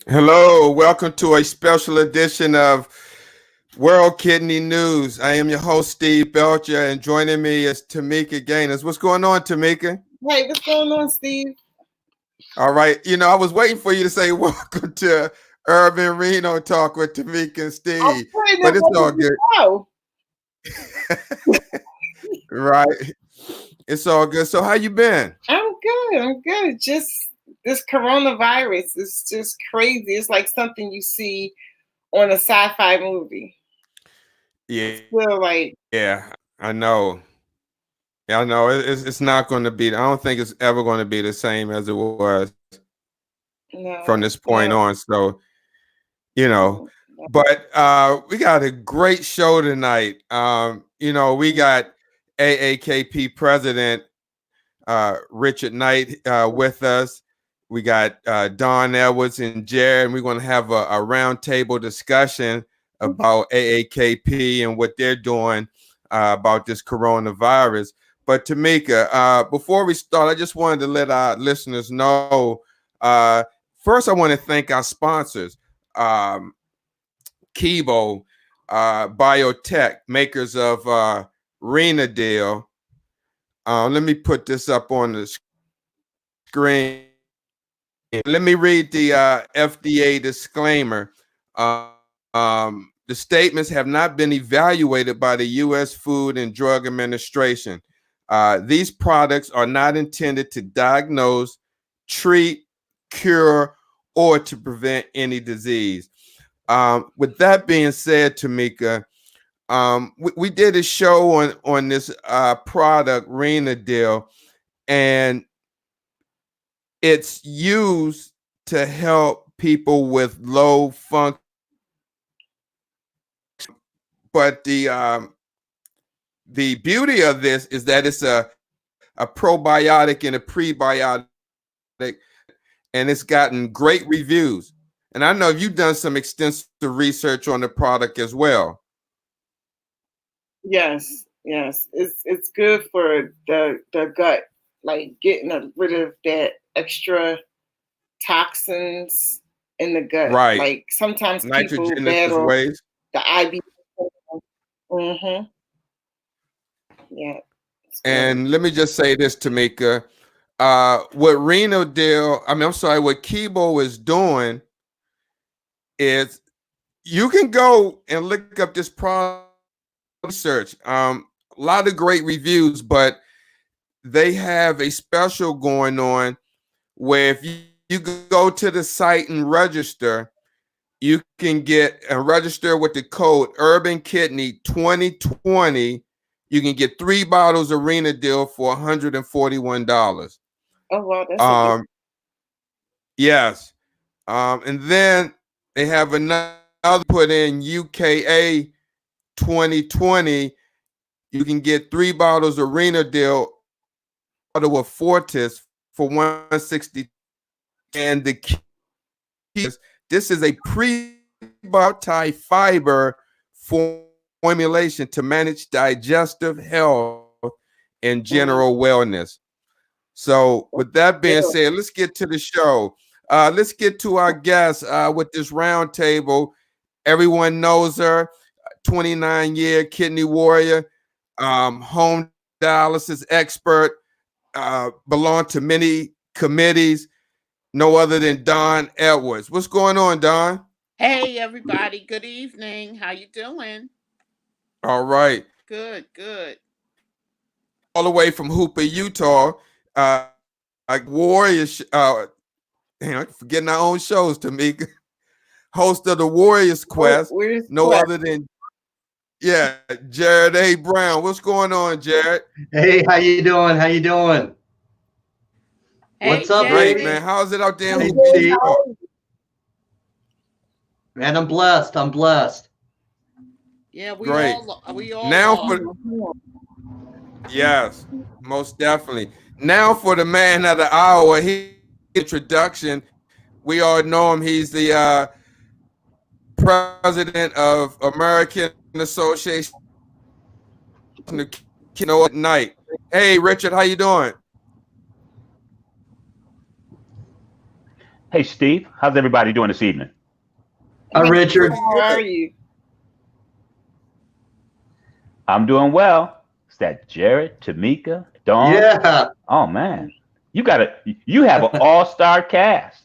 Hello, welcome to a special edition of World Kidney News. I am your host, Steve Belcher, and joining me is Tamika Gaines. What's going on, Tamika? Hey, what's going on, Steve? All right. I was waiting for you to say welcome to Urban Reno Talk with Tamika and I'm Steve, putting but it it's all ready to good. go. Right. It's all good. So how you been? I'm good. I'm good. Just this coronavirus is just crazy. It's like something you see on a sci-fi movie. Yeah, It's still like I know. Yeah, I know. It's not going to be. I don't think it's ever going to be the same as it was from no, this point no, on. So, you know, no, no. but we got a great show tonight. We got AAKP President Richard Knight with us. We got Don Edwards and Jared, and we're going to have a roundtable discussion about AAKP and what they're doing about this coronavirus. But Tamika, before we start, I just wanted to let our listeners know. Uh, First, I want to thank our sponsors, Kibo Biotech, makers of Renadil. Let me put this up on the screen. Let me read the FDA disclaimer. The statements have not been evaluated by the U.S. Food and Drug Administration. These products are not intended to diagnose, treat, cure, or to prevent any disease. With that being said, Tamika, we did a show on this product, Renadil, and it's used to help people with low function. But the beauty of this is that it's a probiotic and a prebiotic, and it's gotten great reviews. And I know you've done some extensive research on the product as well. Yes, yes. It's good for the gut, like getting rid of that extra toxins in the gut. Right. Like sometimes people Nitrogenous battle waste. the IB. Mm-hmm. Yeah, it's good. And let me just say this, Tamika. What I'm sorry, what Kibo is doing is you can go and look up this product research. A lot of great reviews, but they have a special going on where if you go to the site and register, you can get and register with the code Urban Kidney 2020. You can get 3 bottles of Renadil for $141. Oh wow, that's a good. Um, yes. And then they have another put in UKA 2020. You can get 3 bottles of Renadil, bottle of Fortis for 160. And the key is this is a prebiotic fiber formulation to manage digestive health and general wellness. So, with that being said, let's get to the show. Let's get to our guest with this roundtable. Everyone knows her, 29-year kidney warrior, home dialysis expert, belonged to many committees, no other than Don Edwards. What's going on, Don? Hey everybody, good evening. How you doing? All right. Good, good. All the way from Hooper, Utah, Warriors, forgetting our own shows, Tamika. Host of the Warriors Quest, Where's no other than, Jared A. Brown. What's going on, Jared? Hey, how you doing? How you doing? Hey What's up, Great, Jared. baby? man. How's it out there in Hey, Hooper, Steve. Utah? Man, I'm blessed. I'm blessed. Yeah, Great. we all Now are. for Yes, most definitely. Now for the man of the hour, he introduction. We all know him. He's the president of American Association of Kidney Night. Hey, Richard, how you doing? Hey, Steve, how's everybody doing this evening? Hi, Richard. How are you? I'm doing well. Is that Jared, Tamika, Dawn? Yeah. Oh man, you have an all-star cast.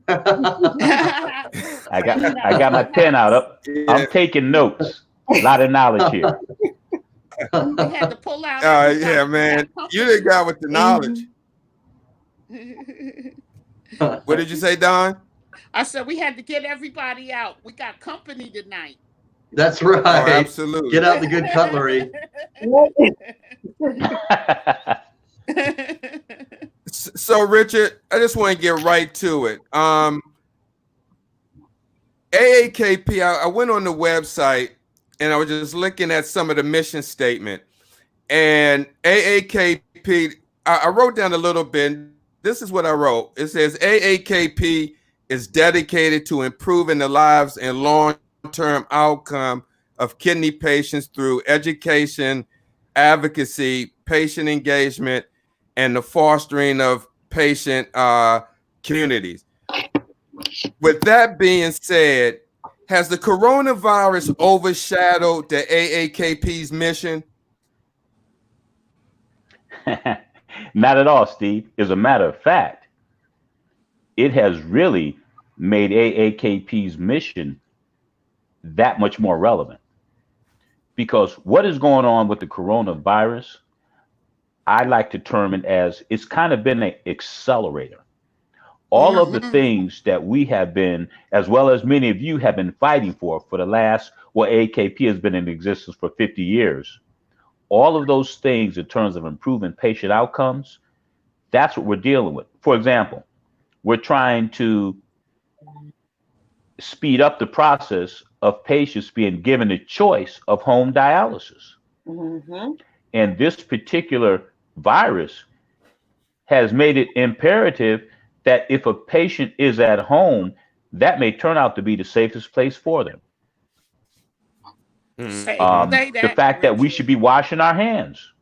I got my pen out up. Yeah. I'm taking notes. A lot of knowledge here. We had to pull out. Yeah, man. You the guy with the knowledge. What did you say, Don? I said we had to get everybody out. We got company tonight. That's right. Oh, absolutely. Get out the good cutlery. So, Richard, I just want to get right to it. AAKP, I went on the website and I was just looking at some of the mission statement. And AAKP, I wrote down a little bit. This is what I wrote. It says AAKP is dedicated to improving the lives and long-term outcome of kidney patients through education, advocacy, patient engagement, and the fostering of patient communities. With that being said, has the coronavirus overshadowed the AAKP's mission? Not at all, Steve. As a matter of fact, it has really made AAKP's mission that much more relevant. Because what is going on with the coronavirus, I like to term it as it's kind of been an accelerator. All of the things that we have been, as well as many of you have been fighting for the last, well, AAKP has been in existence for 50 years. All of those things in terms of improving patient outcomes, that's what we're dealing with. For example, we're trying to speed up the process of patients being given the choice of home dialysis. And this particular virus has made it imperative that if a patient is at home, that may turn out to be the safest place for them. The fact that we should be washing our hands.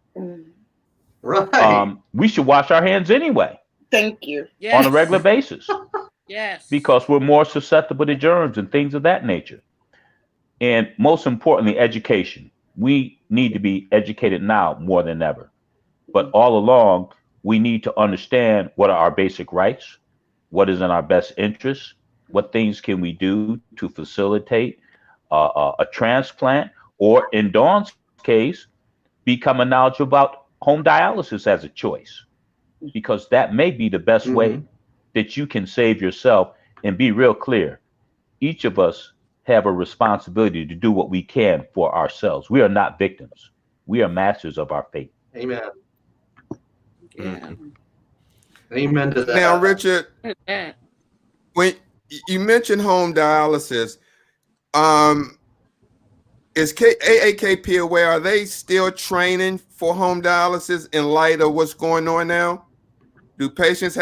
Right. We should wash our hands anyway. Thank you. On a regular basis. Yes. Because we're more susceptible to germs and things of that nature. And most importantly, education. We need to be educated now more than ever. But all along, we need to understand what are our basic rights, what is in our best interest, what things can we do to facilitate a transplant, or in Dawn's case, become a knowledge about home dialysis as a choice, because that may be the best way that you can save yourself. And be real clear, each of us have a responsibility to do what we can for ourselves. We are not victims. We are masters of our fate. Amen. Yeah. Amen to that. Now, Richard, when you mentioned home dialysis, is AAKP aware? Are they still training for home dialysis in light of what's going on now? Do patients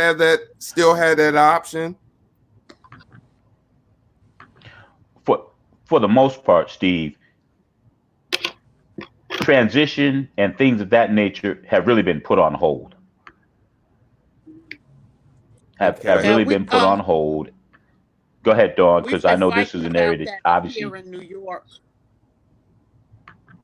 still have that option? For the most part, Steve, transition and things of that nature have really been put on hold. Have really been put on hold. Go ahead, Dawn, because I know this is an area that obviously here in New York.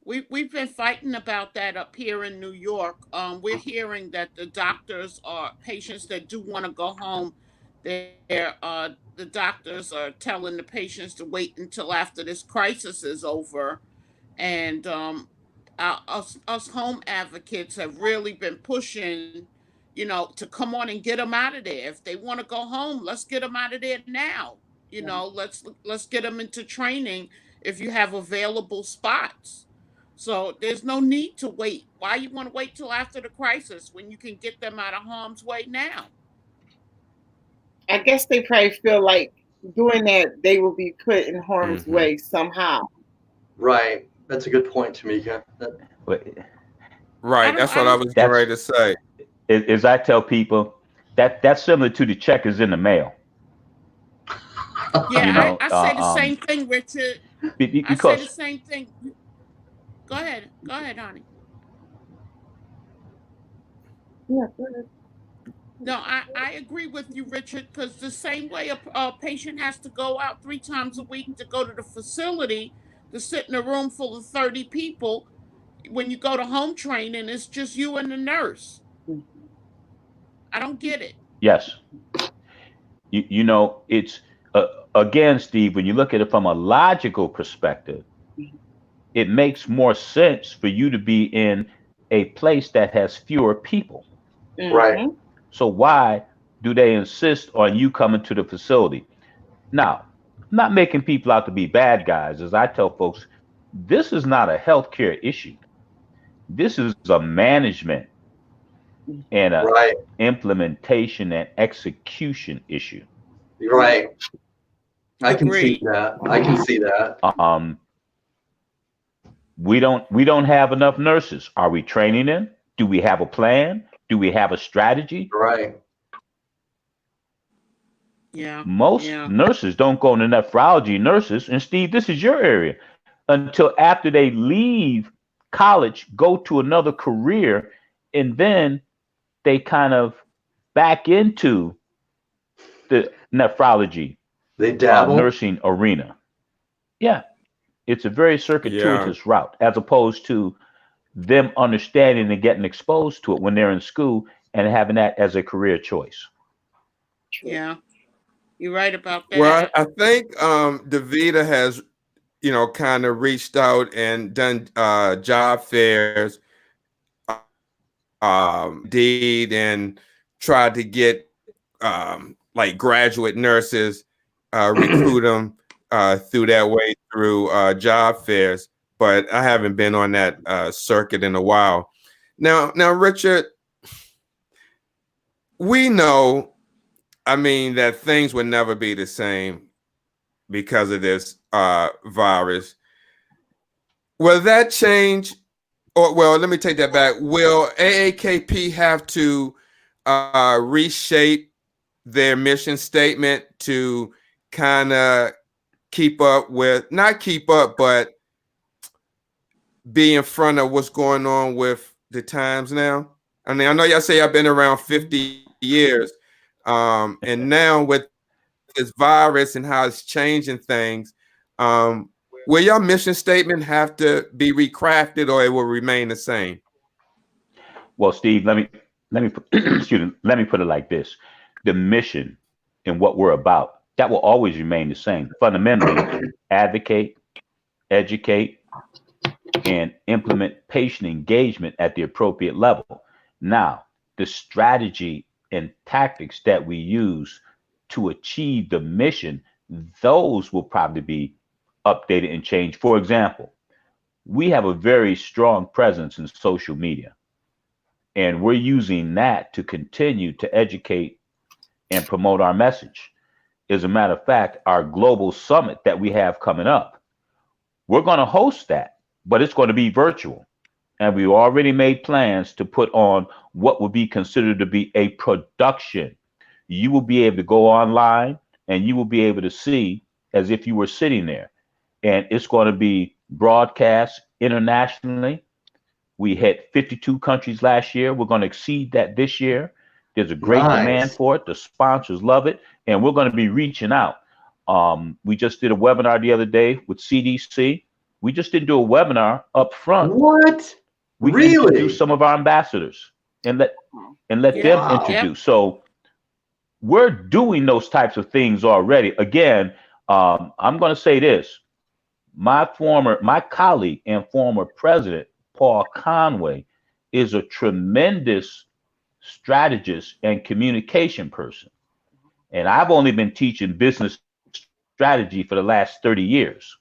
We've been fighting about that up here in New York. We're hearing that the doctors are patients that do want to go home. The doctors are telling the patients to wait until after this crisis is over, and us home advocates have really been pushing, to come on and get them out of there. If they want to go home, let's get them out of there now. Let's get them into training if you have available spots. So there's no need to wait. Why you want to wait till after the crisis when you can get them out of harm's way now? I guess they probably feel like doing that, they will be put in harm's way somehow. Right. That's a good point, Tamika. Right. That's what I was getting ready to say. As I tell people, that's similar to the check is in the mail. Yeah, I say the same thing, Richard. Because I say the same thing. Go ahead, honey. Yeah, go ahead. No, I agree with you, Richard, because the same way a patient has to go out 3 times a week to go to the facility to sit in a room full of 30 people, when you go to home training, it's just you and the nurse. I don't get it. Yes. It's again, Steve, when you look at it from a logical perspective, it makes more sense for you to be in a place that has fewer people. Right. So why do they insist on you coming to the facility? Now, I'm not making people out to be bad guys. As I tell folks, this is not a healthcare issue. This is a management and a Right. implementation and execution issue. Right. I can see Agreed. that. I can see that. We don't have enough nurses. Are we training them? Do we have a plan? Do we have a strategy? Right. Yeah. Most Yeah. nurses don't go into nephrology nurses, and Steve, this is your area, until after they leave college, go to another career, and then they kind of back into the nephrology They dabble. nursing arena. Yeah, it's a very circuitous route, as opposed to them understanding and getting exposed to it when they're in school and having that as a career choice. Yeah. You're right about that. Well, I think DaVita has, kind of reached out and done job fairs, and tried to get like graduate nurses, recruit them through that way through job fairs. But I haven't been on that circuit in a while. Now, Richard, we know, that things would never be the same because of this virus. Will that change? Or, well, let me take that back. Will AAKP have to reshape their mission statement to kind of not keep up, but be in front of what's going on with the times now? I know y'all say I've been around 50 years. And now with this virus and how it's changing things, will your mission statement have to be recrafted, or it will remain the same? Well, Steve, let me let me put it like this: the mission and what we're about, that will always remain the same. Fundamentally, advocate, educate, and implement patient engagement at the appropriate level. Now, the strategy and tactics that we use to achieve the mission, those will probably be updated and changed. For example, we have a very strong presence in social media, and we're using that to continue to educate and promote our message. As a matter of fact, our global summit that we have coming up, we're going to host that, but it's going to be virtual. And we already made plans to put on what would be considered to be a production. You will be able to go online and you will be able to see as if you were sitting there. And it's going to be broadcast internationally. We hit 52 countries last year. We're going to exceed that this year. There's a great demand for it. The sponsors love it. And we're going to be reaching out. We just did a webinar the other day with CDC. We just didn't do a webinar up front. What? We Really? introduce some of our ambassadors and let them introduce. So we're doing those types of things already. Again, I'm going to say this. My colleague and former president, Paul Conway, is a tremendous strategist and communication person. And I've only been teaching business strategy for the last 30 years.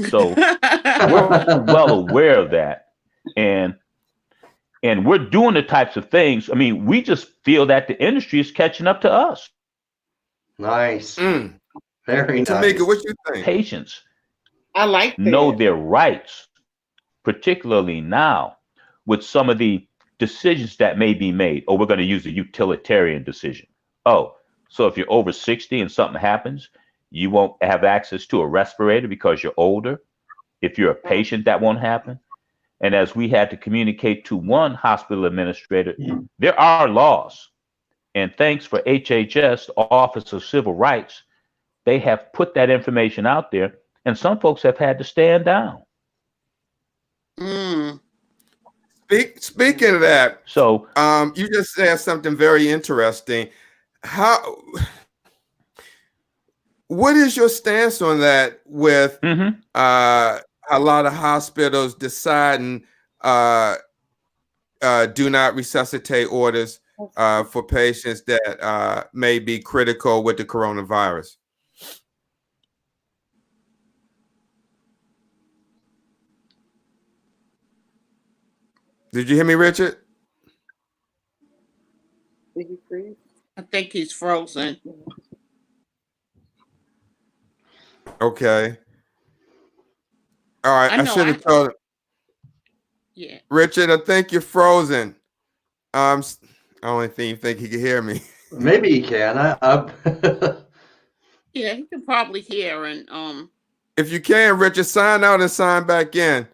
So we're well aware of that. And we're doing the types of things. We just feel that the industry is catching up to us. Nice. Very nice. Tamika, what you think? Patients I like that. know their rights, particularly now with some of the decisions that may be made. Oh, we're going to use a utilitarian decision. Oh, so if you're over 60 and something happens, you won't have access to a respirator because you're older. If you're a patient, that won't happen. And as we had to communicate to one hospital administrator, there are laws And thanks for HHS, Office of Civil Rights, they have put that information out there, and some folks have had to stand down. Speaking of that, so you just said something very interesting. What is your stance on that with a lot of hospitals deciding do not resuscitate orders for patients that may be critical with the coronavirus? Did you hear me, Richard? Did he freeze? I think he's frozen. Okay. All right. I should have told him. Yeah. Richard, I think you're frozen. I don't think he can hear me. Maybe he can. Yeah, he can probably hear. And if you can, Richard, sign out and sign back in.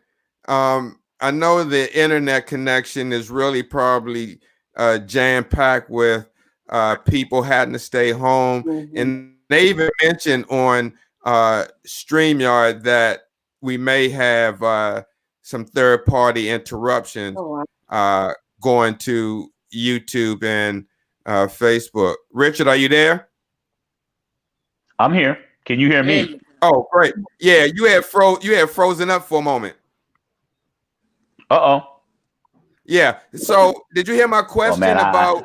I know the internet connection is really probably jam-packed with people having to stay home. And they even mentioned on StreamYard that we may have some third-party interruptions going to YouTube and Facebook. Richard, are you there? I'm here. Can you hear me? Oh, great. Yeah, you had frozen up for a moment. Uh-oh. Yeah. So did you hear my question about?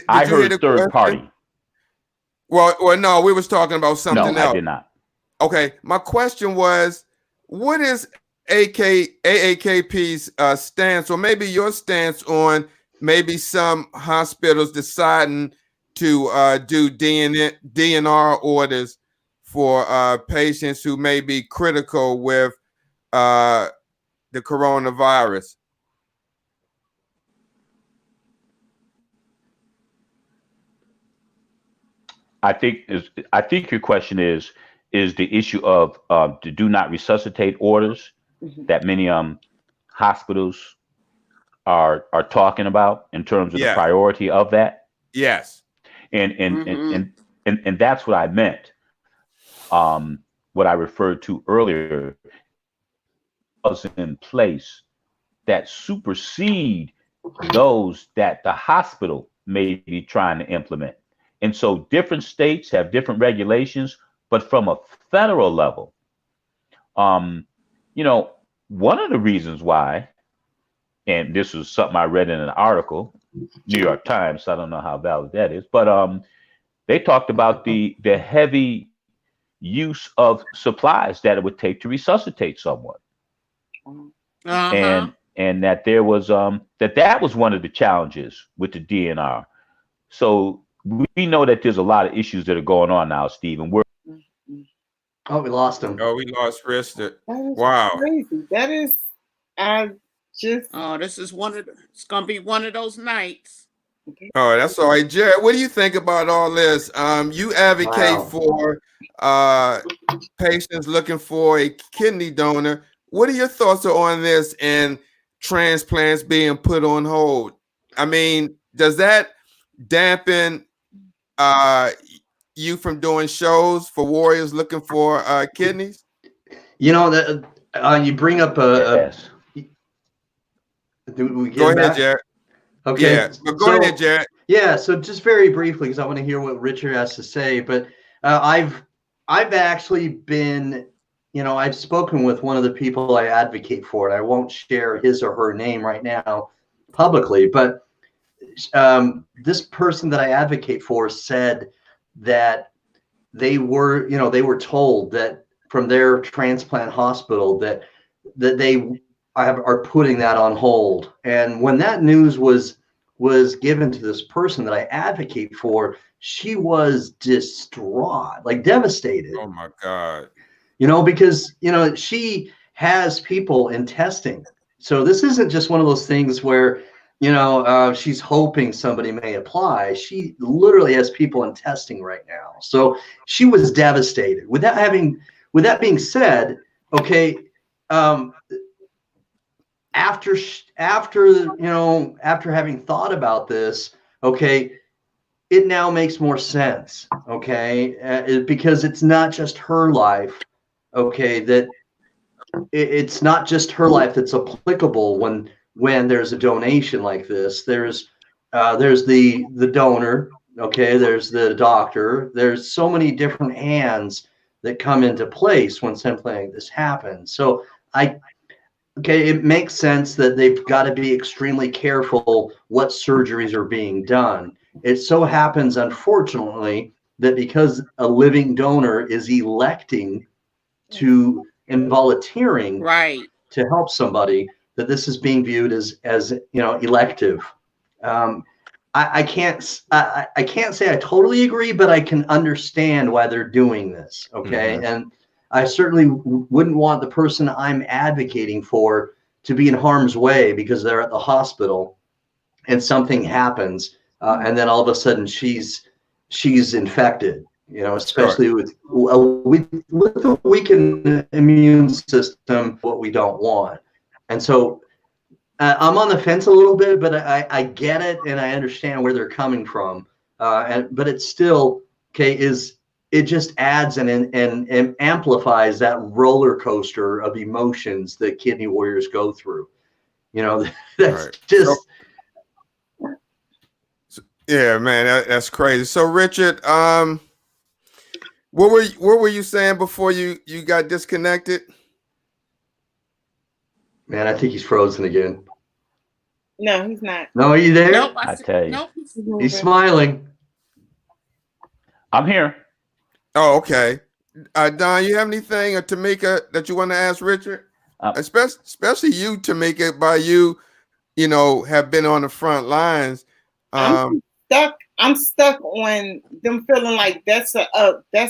I heard third party. Well, no, we was talking about something else. No, I did not. Okay. My question was, what is AAKP's stance, or maybe your stance on maybe some hospitals deciding to do DNR orders for patients who may be critical with the coronavirus? I think your question is the issue of the do not resuscitate orders that many hospitals are talking about in terms of the priority of that. Yes. And that's what I meant. What I referred to earlier was in place that supersede those that the hospital may be trying to implement. And so different states have different regulations, but from a federal level, one of the reasons why, and this was something I read in an article, New York Times, so I don't know how valid that is, but they talked about the heavy use of supplies that it would take to resuscitate someone. And that there was that was one of the challenges with the DNR. So we know that there's a lot of issues that are going on now, Stephen. Oh, we lost him. Oh, we lost Richard. Wow. Crazy. That is this is it's gonna be one of those nights. Oh, that's all right. Jared, what do you think about all this? You advocate for patients looking for a kidney donor. What are your thoughts on this and transplants being put on hold? I mean, does that dampen you from doing shows for warriors looking for kidneys? You bring up yes. Go ahead, Jared. Okay. Yeah, but go ahead, Jared. Yeah, so just very briefly, because I want to hear what Richard has to say, but I've actually been, I've spoken with one of the people I advocate for, and I won't share his or her name right now publicly, but this person that I advocate for said that they were told that from their transplant hospital that they are putting that on hold. And when that news was given to this person that I advocate for, she was distraught, like devastated. Oh my God. Because, she has people in testing. So this isn't just one of those things where, she's hoping somebody may apply. She literally has people in testing right now. So she was devastated. With that being said, okay, after having thought about this, okay, it now makes more sense, okay, because it's not just her life, okay, that it's not just her life that's applicable when there's a donation like this. There's the donor, okay, there's the doctor, there's so many different hands that come into place when something like this happens. So okay, it makes sense that they've got to be extremely careful what surgeries are being done. It so happens, unfortunately, that because a living donor is electing to and volunteering Right. to help somebody, that this is being viewed as elective. I can't say I totally agree, but I can understand why they're doing this. Okay, and I certainly wouldn't want the person I'm advocating for to be in harm's way because they're at the hospital and something happens, and then all of a sudden she's infected. Especially with a weakened immune system, what we don't want. And so I'm on the fence a little bit, but I get it and I understand where they're coming from. But it's still okay. It just adds and amplifies that roller coaster of emotions that kidney warriors go through. That's Right. just. Yeah, man, that's crazy. So, Richard, what were you saying before you got disconnected? Man, I think he's frozen again. No, he's not. No, are you there? Nope. I tell you. Nope. He's smiling. I'm here. Oh, okay. Don, you have anything, or Tamika, that you want to ask Richard? Especially you, Tamika, by you have been on the front lines. I'm stuck on them feeling like that's an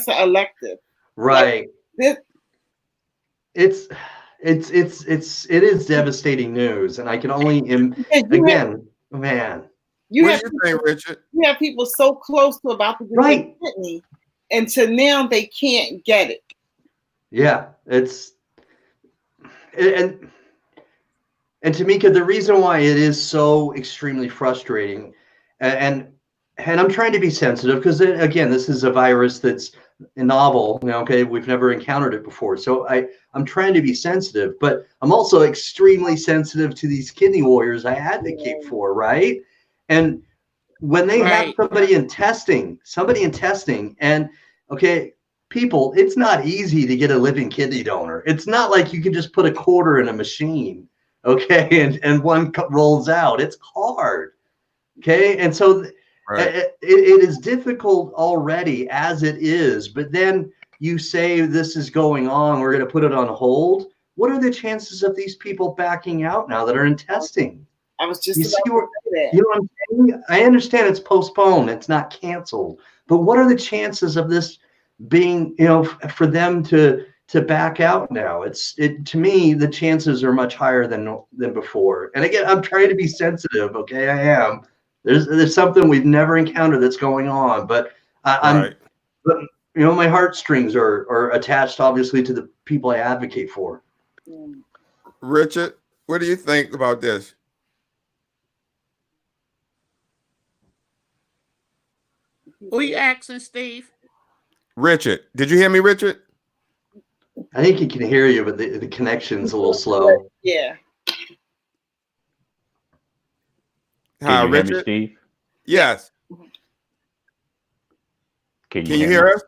elective. Right. Like, it is devastating news, and I can only man. What do you think, Richard? You have people so close to about to get their kidney, and to now they can't get it. Yeah, and Tamika, the reason why it is so extremely frustrating, and I'm trying to be sensitive because again, this is a virus that's novel. Okay, we've never encountered it before, so I'm trying to be sensitive, but I'm also extremely sensitive to these kidney warriors I advocate for, right? And when they have somebody in testing, and okay, people, it's not easy to get a living kidney donor. It's not like you can just put a quarter in a machine, okay, and one rolls out. It's hard, okay, and so it is difficult already as it is. But then you say this is going on, we're going to put it on hold. What are the chances of these people backing out now that are in testing? I was just about to say that. You know what I'm saying? I understand it's postponed, it's not canceled, but what are the chances of this being, for them to back out now? To me, the chances are much higher than before. And again, I'm trying to be sensitive. Okay, I am. There's something we've never encountered that's going on, but but my heartstrings are attached, obviously, to the people I advocate for. Richard, what do you think about this? Who you asking, Steve? Richard, did you hear me, Richard? I think he can hear you, but the connection's a little slow. Yeah. Can you Richard? hear me, Steve? Yes. Can you hear us?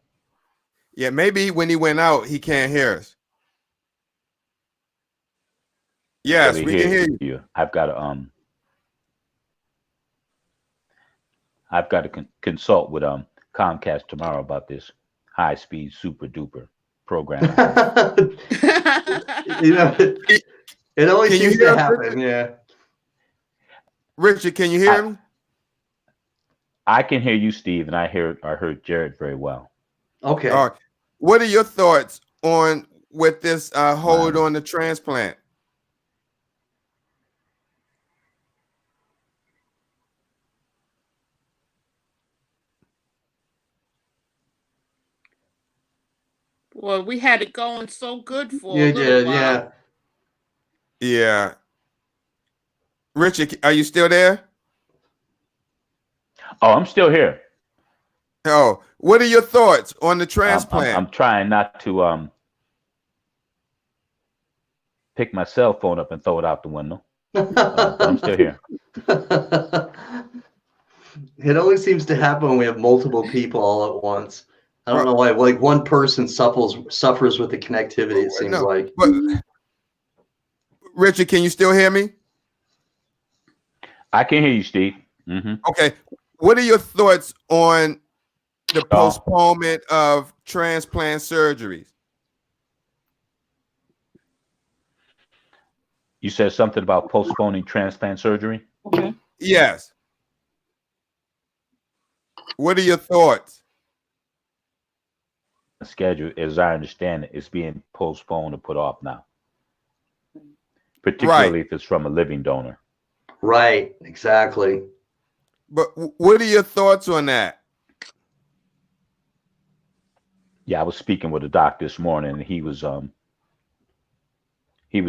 Yeah, maybe when he went out, he can't hear us. Yes, we can hear you. I've got to consult with Comcast tomorrow about this high-speed super duper program. It always seems to happen. Richard? Yeah. Richard, can you hear him? I can hear you, Steve, and I heard Jared very well. Okay. What are your thoughts with this hold on the transplant? Well, we had it going so good for a little while. Yeah. Richard, are you still there? Oh, I'm still here. Oh, what are your thoughts on the I'm transplant? trying not to pick my cell phone up and throw it out the window. But I'm still here. It always seems to happen when we have multiple people all at once. I don't know why. Like one person suffers with the connectivity. It seems like. But Richard, can you still hear me? I can hear you, Steve. Okay. What are your thoughts on the postponement of transplant surgeries? You said something about postponing transplant surgery? Yes. What are your thoughts? The schedule, as I understand it, is being postponed or put off now, particularly if it's from a living donor. Right, exactly. But what are your thoughts on that? Yeah, I was speaking with a doc this morning, and he was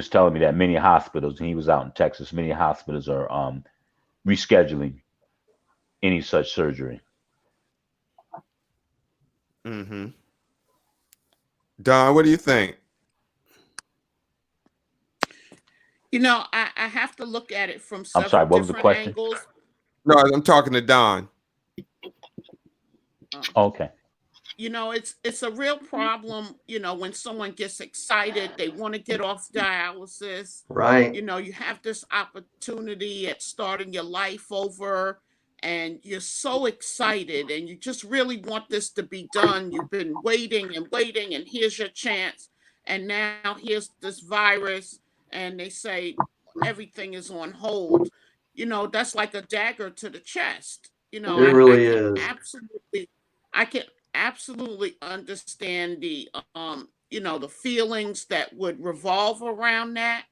telling me that many hospitals, and he was out in Texas, many hospitals are rescheduling any such surgery. Mm-hmm. Don, what do you think? You know, I have to look at it from several I'm sorry, what was the different question? angles. No, I'm talking to Don. Okay. You know, it's a real problem, you know, when someone gets excited, they want to get off dialysis. Right. You know, you have this opportunity at starting your life over, and you're so excited and you just really want this to be done. You've been waiting and waiting, and here's your chance. And now here's this virus, and they say everything is on hold. You know, that's like a dagger to the chest. You know, It really is. I can absolutely understand the you know, the feelings that would revolve around that.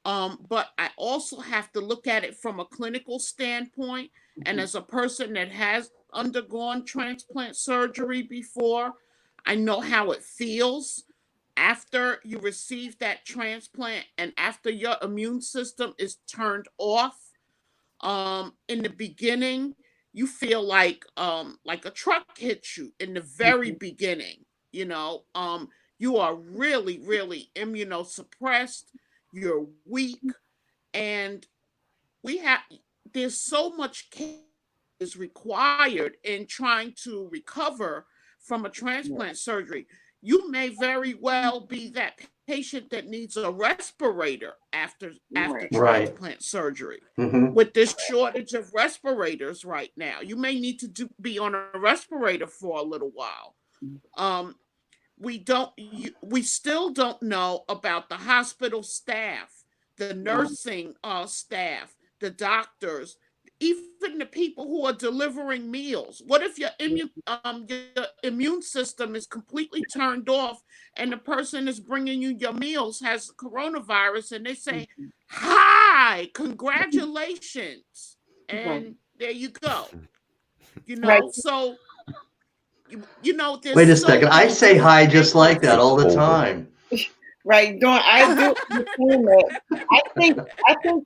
But I also have to look at it from a clinical standpoint. And as a person that has undergone transplant surgery before, I know how it feels after you receive that transplant and after your immune system is turned off. In the beginning, you feel like a truck hits you in the very beginning. You know, you are really, really immunosuppressed. You're weak, and we have there's so much care is required in trying to recover from a transplant surgery. You may very well be that patient that needs a respirator after transplant surgery. With this shortage of respirators right now, you may need to be on a respirator for a little while. We still don't know about the hospital staff, the nursing staff, the doctors, even the people who are delivering meals. What if your immune system is completely turned off and the person is bringing you your meals has coronavirus, and they say, "Hi, congratulations," and there you go. You know, so you know, there's Wait a so second. I many say hi different just like that all the Over. time. Right, Dawn, I do understand that. I think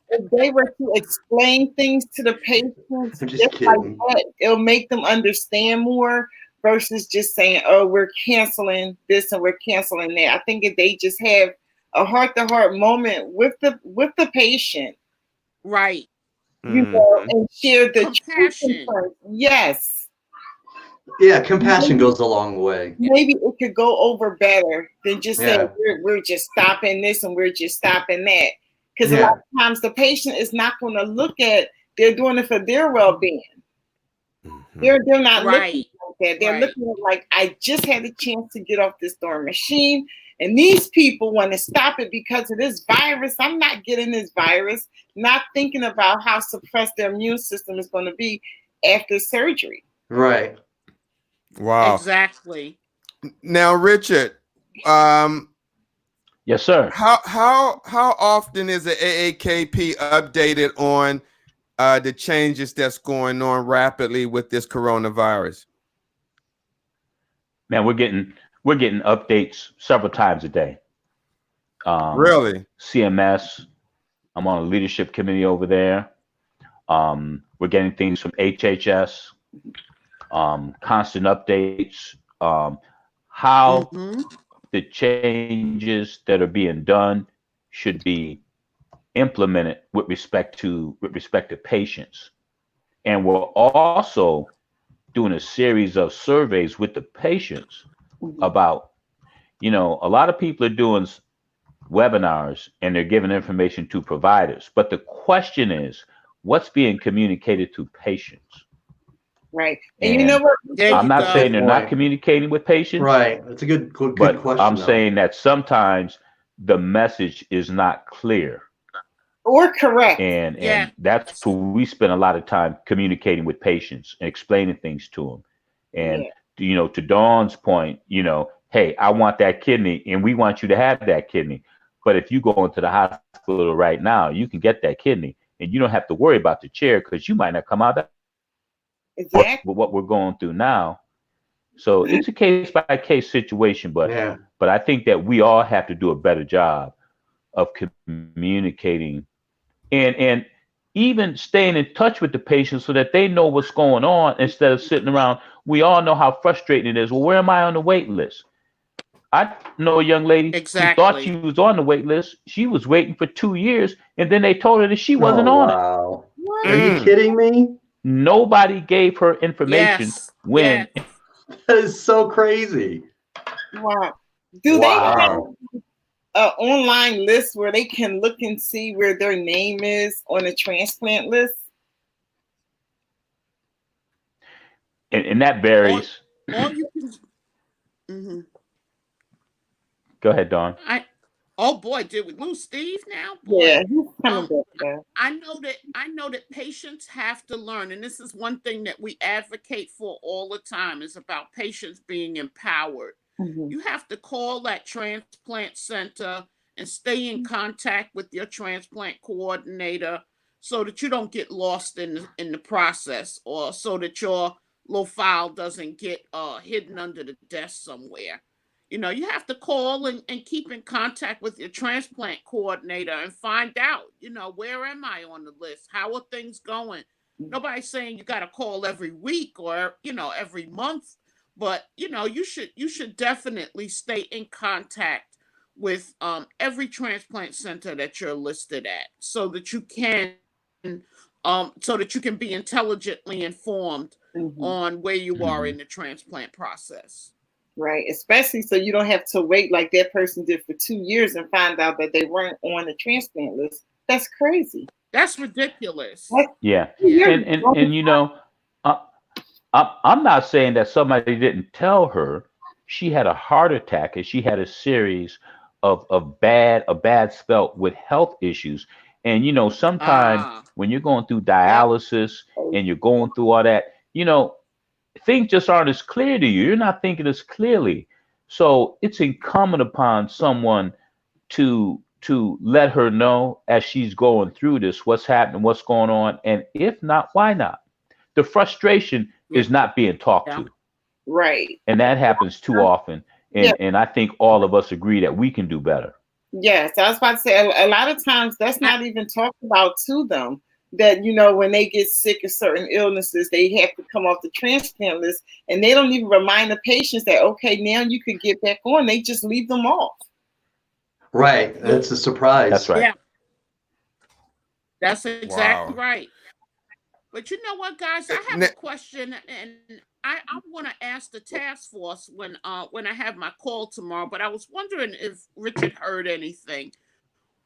if they were to explain things to the patients I'm just just like kidding. that, it'll make them understand more versus just saying, "Oh, we're canceling this and we're canceling that." I think if they just have a heart-to-heart moment with the patient, right, you know, and share the compassion. truth. Yes. Yeah, compassion goes a long way. Maybe it could go over better than just saying Yeah. we're just stopping this and we're just stopping that. Because a Yeah. lot of times the patient is not going to look at they're doing it for their well-being. They're not Right, looking like that. They're right. looking at like, I just had a chance to get off this darn machine, and these people want to stop it because of this virus. I'm not getting this virus, not thinking about how suppressed their immune system is going to be after surgery. Right. Wow. Exactly. Now, Richard, Yes, sir. how often is the AAKP updated on the changes that's going on rapidly with this coronavirus? Man, we're getting updates several times a day. Really? CMS, I'm on a leadership committee over there. We're getting things from HHS, constant updates, how the changes that are being done should be implemented with respect to patients. And we're also doing a series of surveys with the patients about, a lot of people are doing webinars and they're giving information to providers. But the question is, what's being communicated to patients? Right. And you know what? I'm not saying they're not communicating with patients. Right. That's a good but question. I'm saying that sometimes the message is not clear. Or correct. And that's where we spend a lot of time communicating with patients and explaining things to them. And, to Dawn's point, hey, I want that kidney and we want you to have that kidney. But if you go into the hospital right now, you can get that kidney and you don't have to worry about the chair because you might not come out. With what we're going through now. So it's a case by case situation, but I think that we all have to do a better job of communicating and even staying in touch with the patients so that they know what's going on instead of sitting around. We all know how frustrating it is. Well, where am I on the wait list? I know a young lady who thought she was on the wait list. She was waiting for 2 years, and then they told her that she wasn't on it. What? Are you kidding me? Nobody gave her information when. That is so crazy. Wow. Do they have an online list where they can look and see where their name is on the transplant list? And that varies. Or you can. Go ahead, Dawn. Oh boy, did we lose Steve now? Boy. Yeah, he's coming back. I know that patients have to learn, and this is one thing that we advocate for all the time, is about patients being empowered. You have to call that transplant center and stay in contact with your transplant coordinator so that you don't get lost in the process, or so that your little file doesn't get hidden under the desk somewhere. You have to call and keep in contact with your transplant coordinator and find out, where am I on the list? How are things going? Nobody's saying you got to call every week or, every month, but, you should definitely stay in contact with every transplant center that you're listed at so that you can be intelligently informed on where you are in the transplant process. Right, especially so you don't have to wait like that person did for 2 years and find out that they weren't on the transplant list. That's crazy. That's ridiculous. And I'm not saying that somebody didn't tell her she had a heart attack and she had a series of bad spell with health issues. And sometimes when you're going through dialysis and you're going through all that, things just aren't as clear to you. You're not thinking as clearly. So it's incumbent upon someone to let her know as she's going through this, what's happening, what's going on. And if not, why not? The frustration is not being talked to. Right. And that happens too often. And I think all of us agree that we can do better. Yes. I was about to say, a lot of times that's not even talked about to them. That, when they get sick of certain illnesses, they have to come off the transplant list, and they don't even remind the patients that, okay, now you could get back on. They just leave them off. Right. That's a surprise. That's right. Yeah. That's exactly right. But you know what, guys? I have a question, and I want to ask the task force when I have my call tomorrow, but I was wondering if Richard heard anything.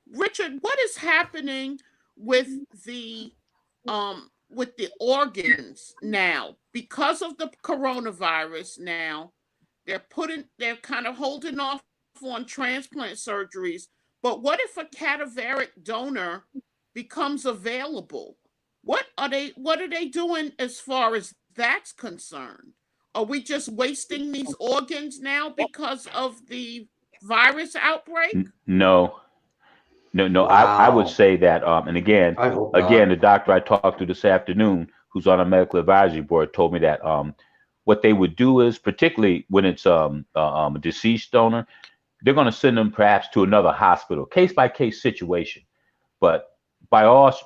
Richard, what is happening with the organs now because of the coronavirus? Now they're kind of holding off on transplant surgeries, but what if a cadaveric donor becomes available? What are they doing as far as that's concerned? Are we just wasting these organs now because of the virus outbreak? No. Wow. I would say that, and again, the doctor I talked to this afternoon, who's on a medical advisory board, told me that what they would do is, particularly when it's a deceased donor, they're going to send them perhaps to another hospital, case by case situation. But by all,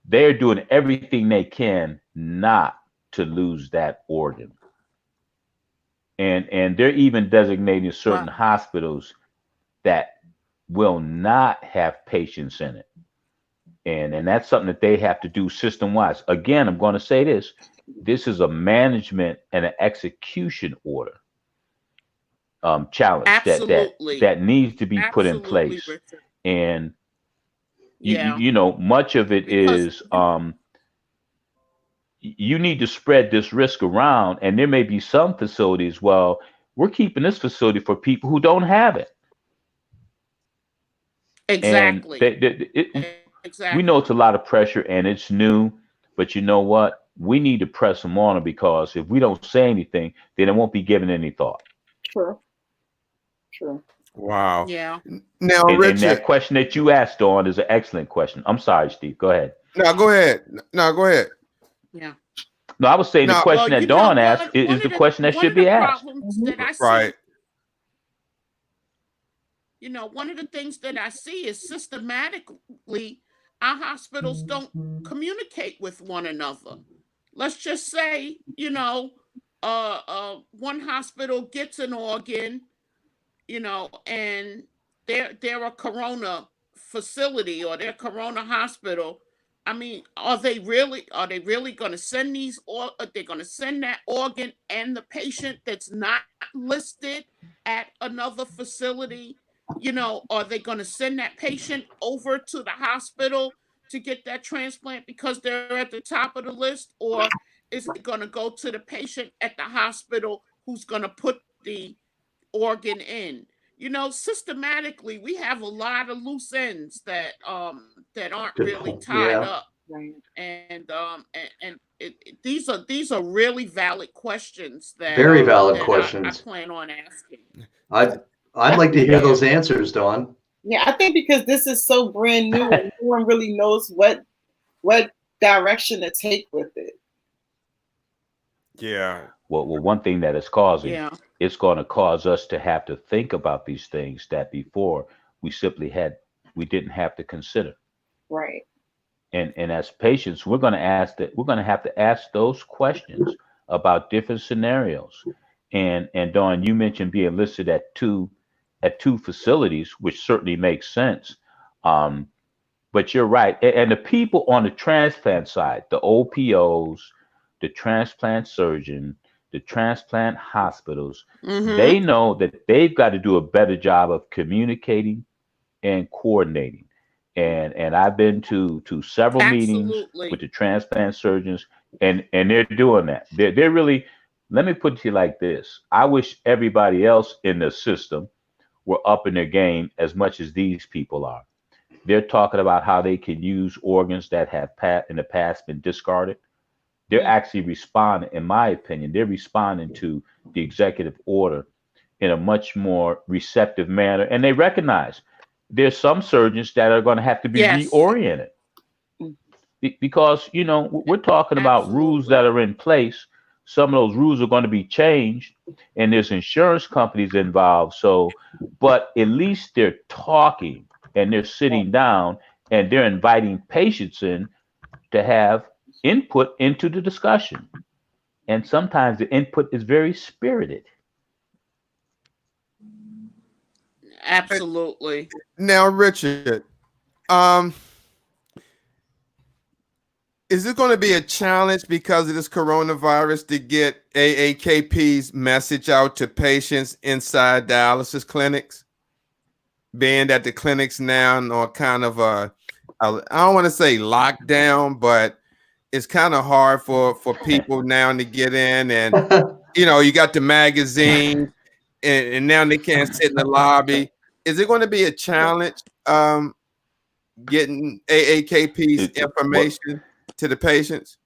they're doing everything they can not to lose that organ. And they're even designating certain Wow. hospitals that will not have patients in it. And that's something that they have to do system-wise. Again, I'm going to say this. This is a management and an execution order challenge Absolutely. that needs to be put in Absolutely, place. Richard. And Yeah. you know, much of it Because is you need to spread this risk around. And there may be some facilities, well, we're keeping this facility for people who don't have it. exactly. And we Exactly. know it's a lot of pressure and it's new, but you know what? We need to press them on it, because if we don't say anything, then it won't be given any thought. True. True. Wow. Yeah. Now, And Richard. that question that you asked, Dawn, is an excellent question. I'm sorry, Steve. Go ahead. No, go ahead. No, go ahead. Yeah. No, I was saying the No. question that Dawn asked is the question that should be asked. Problems that I see, Right. you know, one of the things that I see is systematically our hospitals don't communicate with one another. Let's just say, you know, one hospital gets an organ, you know, and they're a corona facility or they're corona hospital. I mean, are they really going to send these, or are they going to send that organ and the patient that's not listed at another facility? You know, are they going to send that patient over to the hospital to get that transplant because they're at the top of the list? Or is it going to go to the patient at the hospital who's going to put the organ in? You know, systematically, we have a lot of loose ends that aren't Good really point. tied Yeah. up. Right. And these are really valid questions that Very valid that I questions. plan on asking. I'd like to hear those answers, Dawn. Yeah, I think because this is so brand new and no one really knows what direction to take with it. Yeah. Well, one thing that it's causing, Yeah. it's going to cause us to have to think about these things that before we didn't have to consider. Right. And as patients, we're going to have to ask those questions about different scenarios. And Dawn, you mentioned being listed at two facilities, which certainly makes sense. But you're right. And the people on the transplant side, the OPOs, the transplant surgeon, the transplant hospitals, they know that they've got to do a better job of communicating and coordinating. And I've been to several meetings Absolutely. with the transplant surgeons, and they're doing that. They're really, let me put it to you like this. I wish everybody else in the system were up in their game as much as these people are. They're talking about how they can use organs that have in the past been discarded. They're actually responding, in my opinion, they're responding to the executive order in a much more receptive manner. And they recognize there's some surgeons that are going to have to be Yes. reoriented. Because, you know, we're talking about rules that are in place. Some of those rules are going to be changed, and there's insurance companies involved. So, but at least they're talking and they're sitting down and they're inviting patients in to have input into the discussion. And sometimes the input is very spirited. Absolutely. Now, Richard, is it going to be a challenge because of this coronavirus to get AAKP's message out to patients inside dialysis clinics? Being that the clinics now are kind of I don't want to say lockdown, but it's kind of hard for people now to get in, and you know, you got the magazine, and now they can't sit in the lobby. Is it going to be a challenge getting AAKP's information to the patients?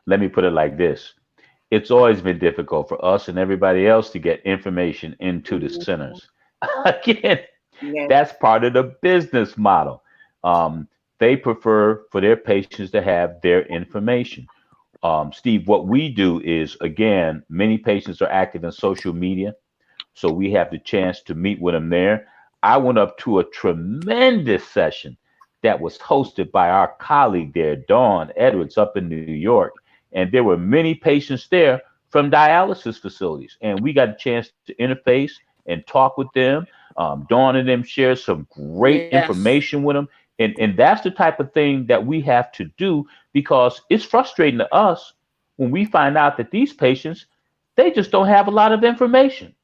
Let me put it like this. It's always been difficult for us and everybody else to get information into the centers. Again, that's part of the business model. They prefer for their patients to have their information. Steve, what we do is, again, many patients are active in social media, so we have the chance to meet with them there. I went up to a tremendous session that was hosted by our colleague there, Dawn Edwards, up in New York. And there were many patients there from dialysis facilities. And we got a chance to interface and talk with them. Dawn and them shared some great Yes. information with them. And that's the type of thing that we have to do, because it's frustrating to us when we find out that these patients, they just don't have a lot of information.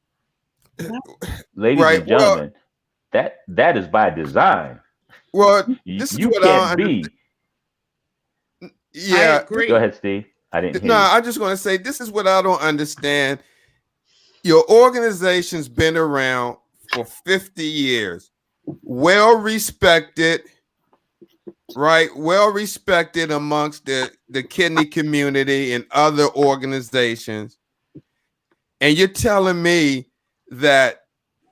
Ladies Right. and gentlemen, that is by design. Well, this is You what I can't don't be. I Yeah. agree. Go ahead, Steve. I didn't hear No, you. I'm just going to say this is what I don't understand. Your organization's been around for 50 years, well respected, right? Well respected amongst the kidney community and other organizations. And you're telling me that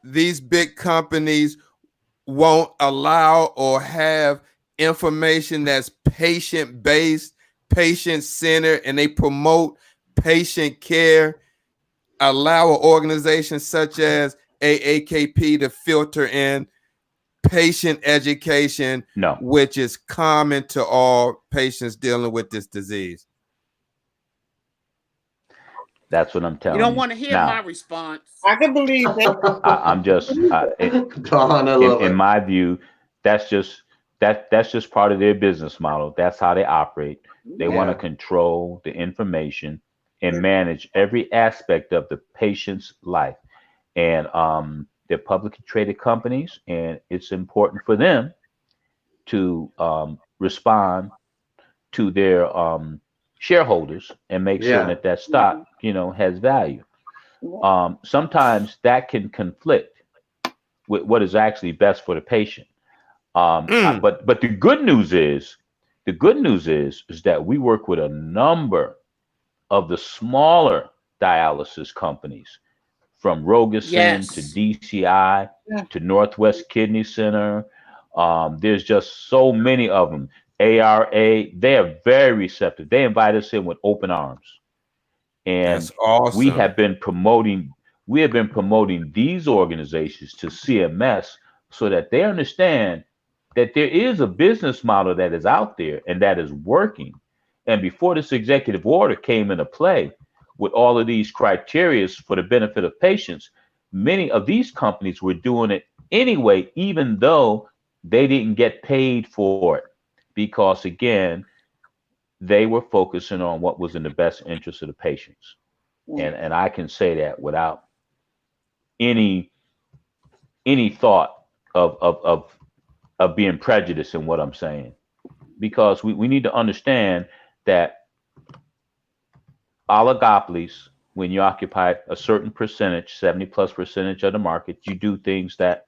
these big companies won't allow or have information that's patient-based, patient-centered, and they promote patient care, allow an organization such as AAKP to filter in patient education, No, which is common to all patients dealing with this disease. that's what I'm You telling don't you. want to hear my Now, response. I can believe that. I'm just Dawn, I love in it. my view, that's just part of their business model. That's how they operate. They want to Yeah. control the information and manage every aspect of the patient's life. And they're publicly traded companies, and it's important for them to respond to their shareholders and make sure Yeah. that stock, has value. Sometimes that can conflict with what is actually best for the patient. But the good news is that we work with a number of the smaller dialysis companies, from Rogerson to Yes. DCI Yeah. to Northwest Kidney Center. There's just so many of them. ARA, they are very receptive. They invite us in with open arms. And That's awesome. we have been promoting these organizations to CMS so that they understand that there is a business model that is out there and that is working. And before this executive order came into play with all of these criteria for the benefit of patients, many of these companies were doing it anyway, even though they didn't get paid for it, because again, they were focusing on what was in the best interest of the patients. And I can say that without any thought of being prejudiced in what I'm saying, because we need to understand that oligopolies, when you occupy a certain percentage, 70+% of the market, you do things that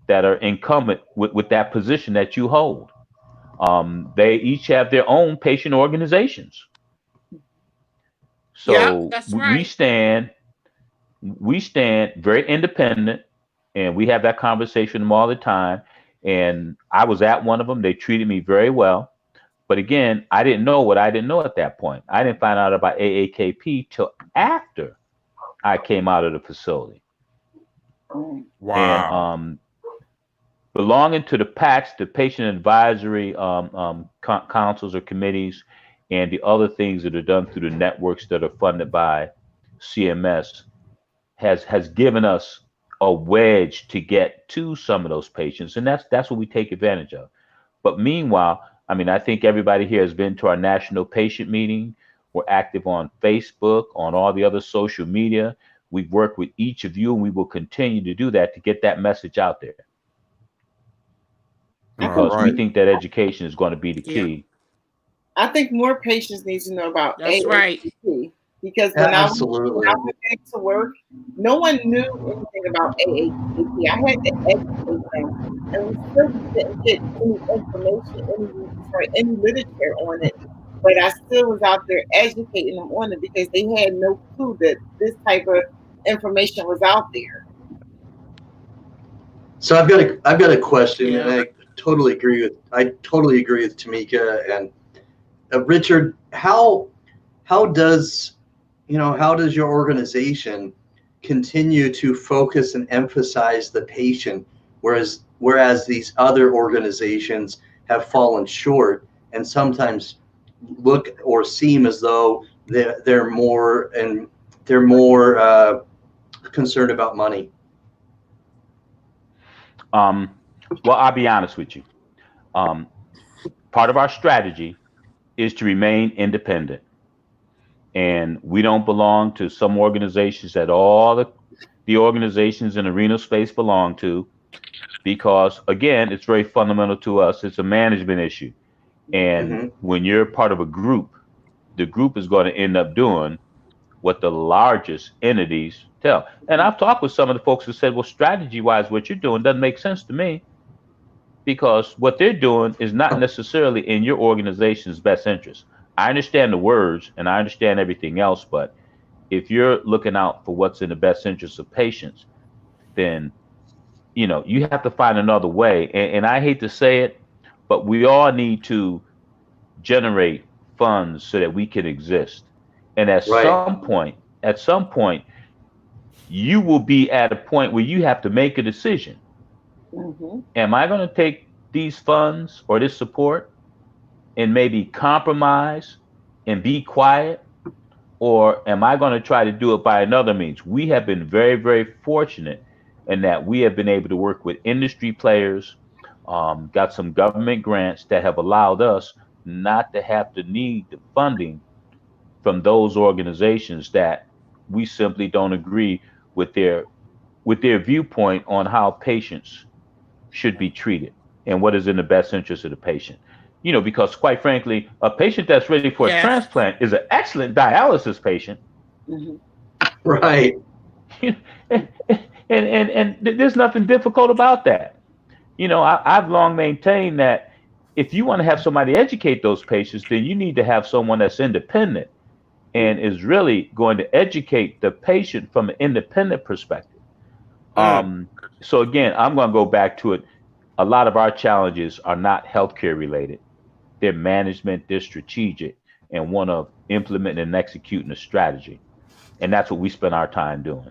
are incumbent with that position that you hold. They each have their own patient organizations. Yep, So that's we right. stand very independent, and we have that conversation with them all the time. And I was at one of them. They treated me very well. But again, I didn't know what I didn't know at that point. I didn't find out about AAKP till after I came out of the facility. Wow. And belonging to the PACs, the patient advisory councils or committees, and the other things that are done through the networks that are funded by CMS has given us a wedge to get to some of those patients, and that's what we take advantage of. But meanwhile, I mean, I think everybody here has been to our national patient meeting. We're active on Facebook, on all the other social media. We've worked with each of you, and we will continue to do that to get that message out there, All because we right. think that education is going to be the Yeah, key. I think more patients need to know about that's right. AAKP, because when I Absolutely. went back to work, no one knew anything about AAKP. I had to educate them, and we still didn't get any information, any literature on it. But I still was out there educating them on it because they had no clue that this type of information was out there. So I've got a question, and Yeah. I totally agree with Tamika and Richard. How does your organization continue to focus and emphasize the patient, whereas these other organizations have fallen short and sometimes look or seem as though they're more concerned about money. Well, I'll be honest with you. Part of our strategy is to remain independent. And we don't belong to some organizations that all the organizations in arena space belong to, because again, it's very fundamental to us. It's a management issue. And when you're part of a group, the group is going to end up doing what the largest entities tell. And I've talked with some of the folks who said, well, strategy wise, what you're doing doesn't make sense to me, because what they're doing is not necessarily in your organization's best interest. I understand the words and I understand everything else, but if you're looking out for what's in the best interest of patients, then you have to find another way. And I hate to say it, but we all need to generate funds so that we can exist. And at some point, you will be at a point where you have to make a decision. Am I going to take these funds or this support and maybe compromise and be quiet? Or am I going to try to do it by another means? We have been very, very fortunate in that we have been able to work with industry players, got some government grants that have allowed us not to have to need the funding from those organizations that we simply don't agree with their viewpoint on how patients should be treated and what is in the best interest of the patient. Because quite frankly, a patient that's ready for a transplant is an excellent dialysis patient. Right. And there's nothing difficult about that. I've long maintained that if you want to have somebody educate those patients, then you need to have someone that's independent and is really going to educate the patient from an independent perspective. So again, I'm going to go back to it. A lot of our challenges are not healthcare related. They're management, they're strategic, and one of implementing and executing a strategy. And that's what we spend our time doing.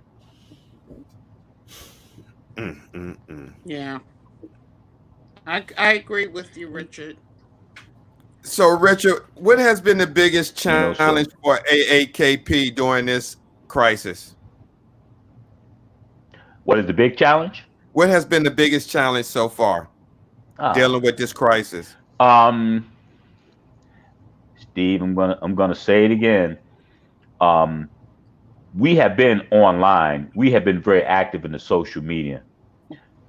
Yeah. I agree with you, Richard. So, Richard, what has been the biggest challenge for AAKP during this crisis? What is the big challenge? What has been the biggest challenge so far dealing with this crisis? Steve, I'm gonna say it again. We have been online. We have been very active in the social media.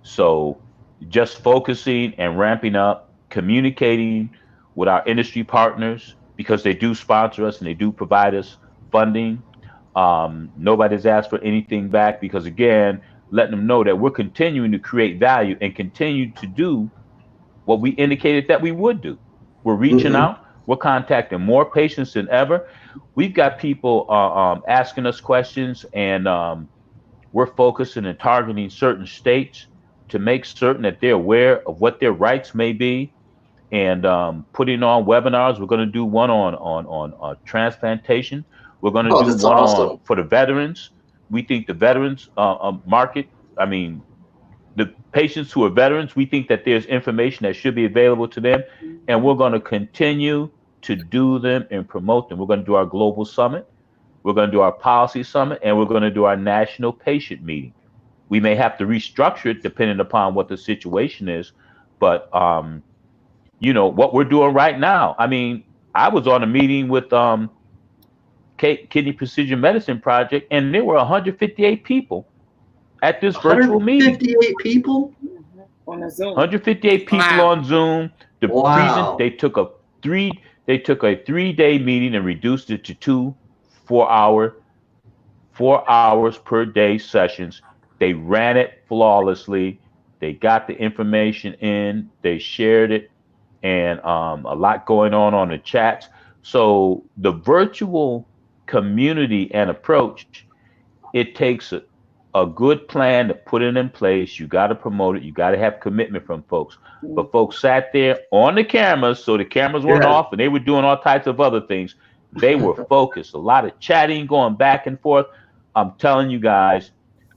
So just focusing and ramping up, communicating with our industry partners, because they do sponsor us and they do provide us funding. Nobody's asked for anything back, because again, letting them know that we're continuing to create value and continue to do what we indicated that we would do. We're reaching out. We're contacting more patients than ever. We've got people asking us questions, and we're focusing and targeting certain states to make certain that they're aware of what their rights may be, and putting on webinars. We're going to do one on transplantation. We're going to do one on for the veterans. We think the veterans market, the patients who are veterans, we think that there's information that should be available to them, and we're going to continue to do them and promote them. We're going to do our global summit, we're going to do our policy summit, and we're going to do our national patient meeting. We may have to restructure it depending upon what the situation is, but what we're doing right now. I was on a meeting with Kidney Precision Medicine Project, and there were 158 people at this virtual meeting. 158 people on a Zoom. 158 people on Zoom. They took a 3-day meeting and reduced it to 2 4 hours per day sessions. They ran it flawlessly. They got the information in. They shared it, and a lot going on the chats. So the virtual community and approach, it takes a good plan to put it in place. You got to promote it. You got to have commitment from folks. But folks sat there on the cameras, so the cameras weren't off, and they were doing all types of other things. They were focused. A lot of chatting going back and forth. I'm telling you guys,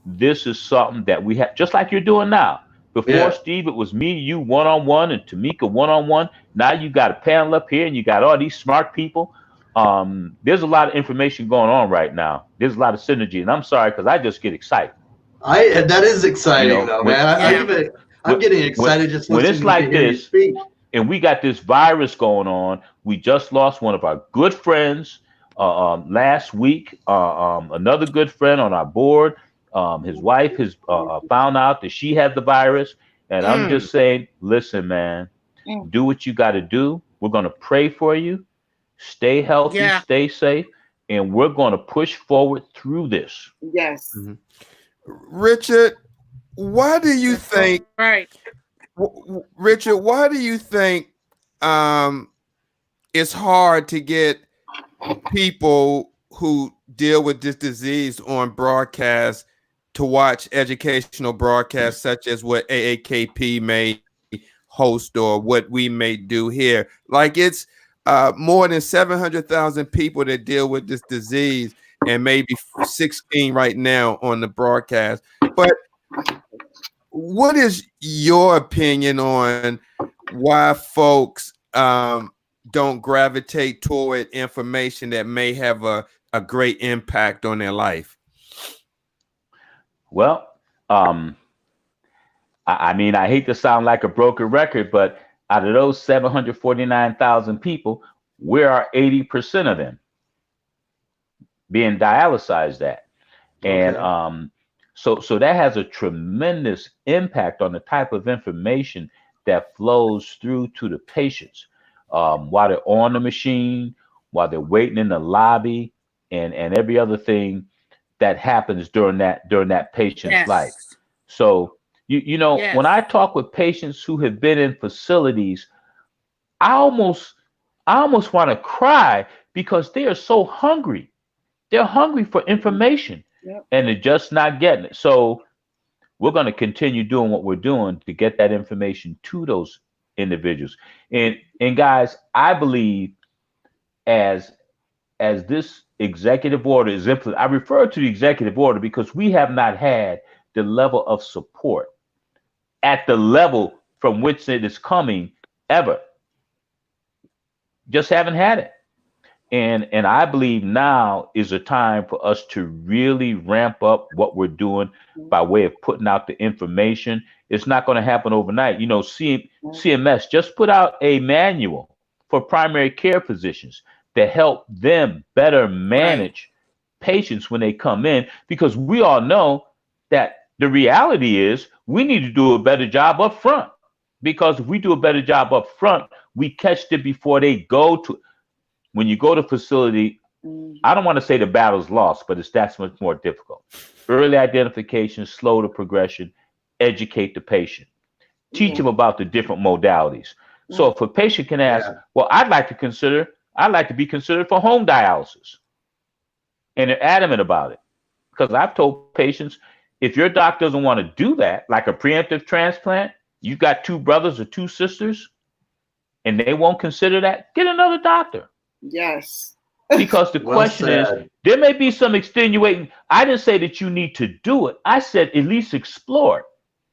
this is something that we have, just like you're doing now. Before, Steve, it was me, you one-on-one, and Tamika one-on-one. Now you got a panel up here, and you got all these smart people. There's a lot of information going on right now. There's a lot of synergy, and I'm sorry because I just get excited. That is exciting, though, man. I'm getting excited just when listening it's like to hear you this, speak. and we got this virus going on. We just lost one of our good friends last week. Another good friend on our board. His wife has found out that she had the virus, and I'm just saying, listen, man, do what you got to do. We're going to pray for you. Stay healthy, stay safe, and we're going to push forward through this. Yes. Richard, why do you think? Right. Richard, why do you think it's hard to get people who deal with this disease on broadcast to watch educational broadcasts such as what AAKP may host or what we may do here? Like, it's more than 700,000 people that deal with this disease, and maybe 16 right now on the broadcast. But what is your opinion on why folks don't gravitate toward information that may have a great impact on their life? Well, I mean, I hate to sound like a broken record, but out of those 749,000 people, where are 80% of them being dialyzed at? And so that has a tremendous impact on the type of information that flows through to the patients while they're on the machine, while they're waiting in the lobby, and every other thing that happens during that patient's life. So you know, when I talk with patients who have been in facilities, I almost want to cry because they are so hungry. They're hungry for information. And they're just not getting it. So we're going to continue doing what we're doing to get that information to those individuals. And guys, I believe as this executive order is implemented, I refer to the executive order because we have not had the level of support at the level from which it is coming ever. Just haven't had it. And I believe now is a time for us to really ramp up what we're doing by way of putting out the information. It's not going to happen overnight. You know, CMS just put out a manual for primary care physicians to help them better manage patients when they come in, because we all know that the reality is we need to do a better job up front, because if we do a better job up front, we catch them before they go to. When you go to facility, I don't want to say the battle's lost, but that's much more difficult. Early identification, slow the progression, educate the patient, teach them about the different modalities. So if a patient can ask, well, I'd like to be considered for home dialysis, and they're adamant about it, because I've told patients, if your doctor doesn't want to do that, like a preemptive transplant, you've got two brothers or two sisters, and they won't consider that, get another doctor. Yes. Because the question is, there may be some extenuating. I didn't say that you need to do it. I said at least explore it.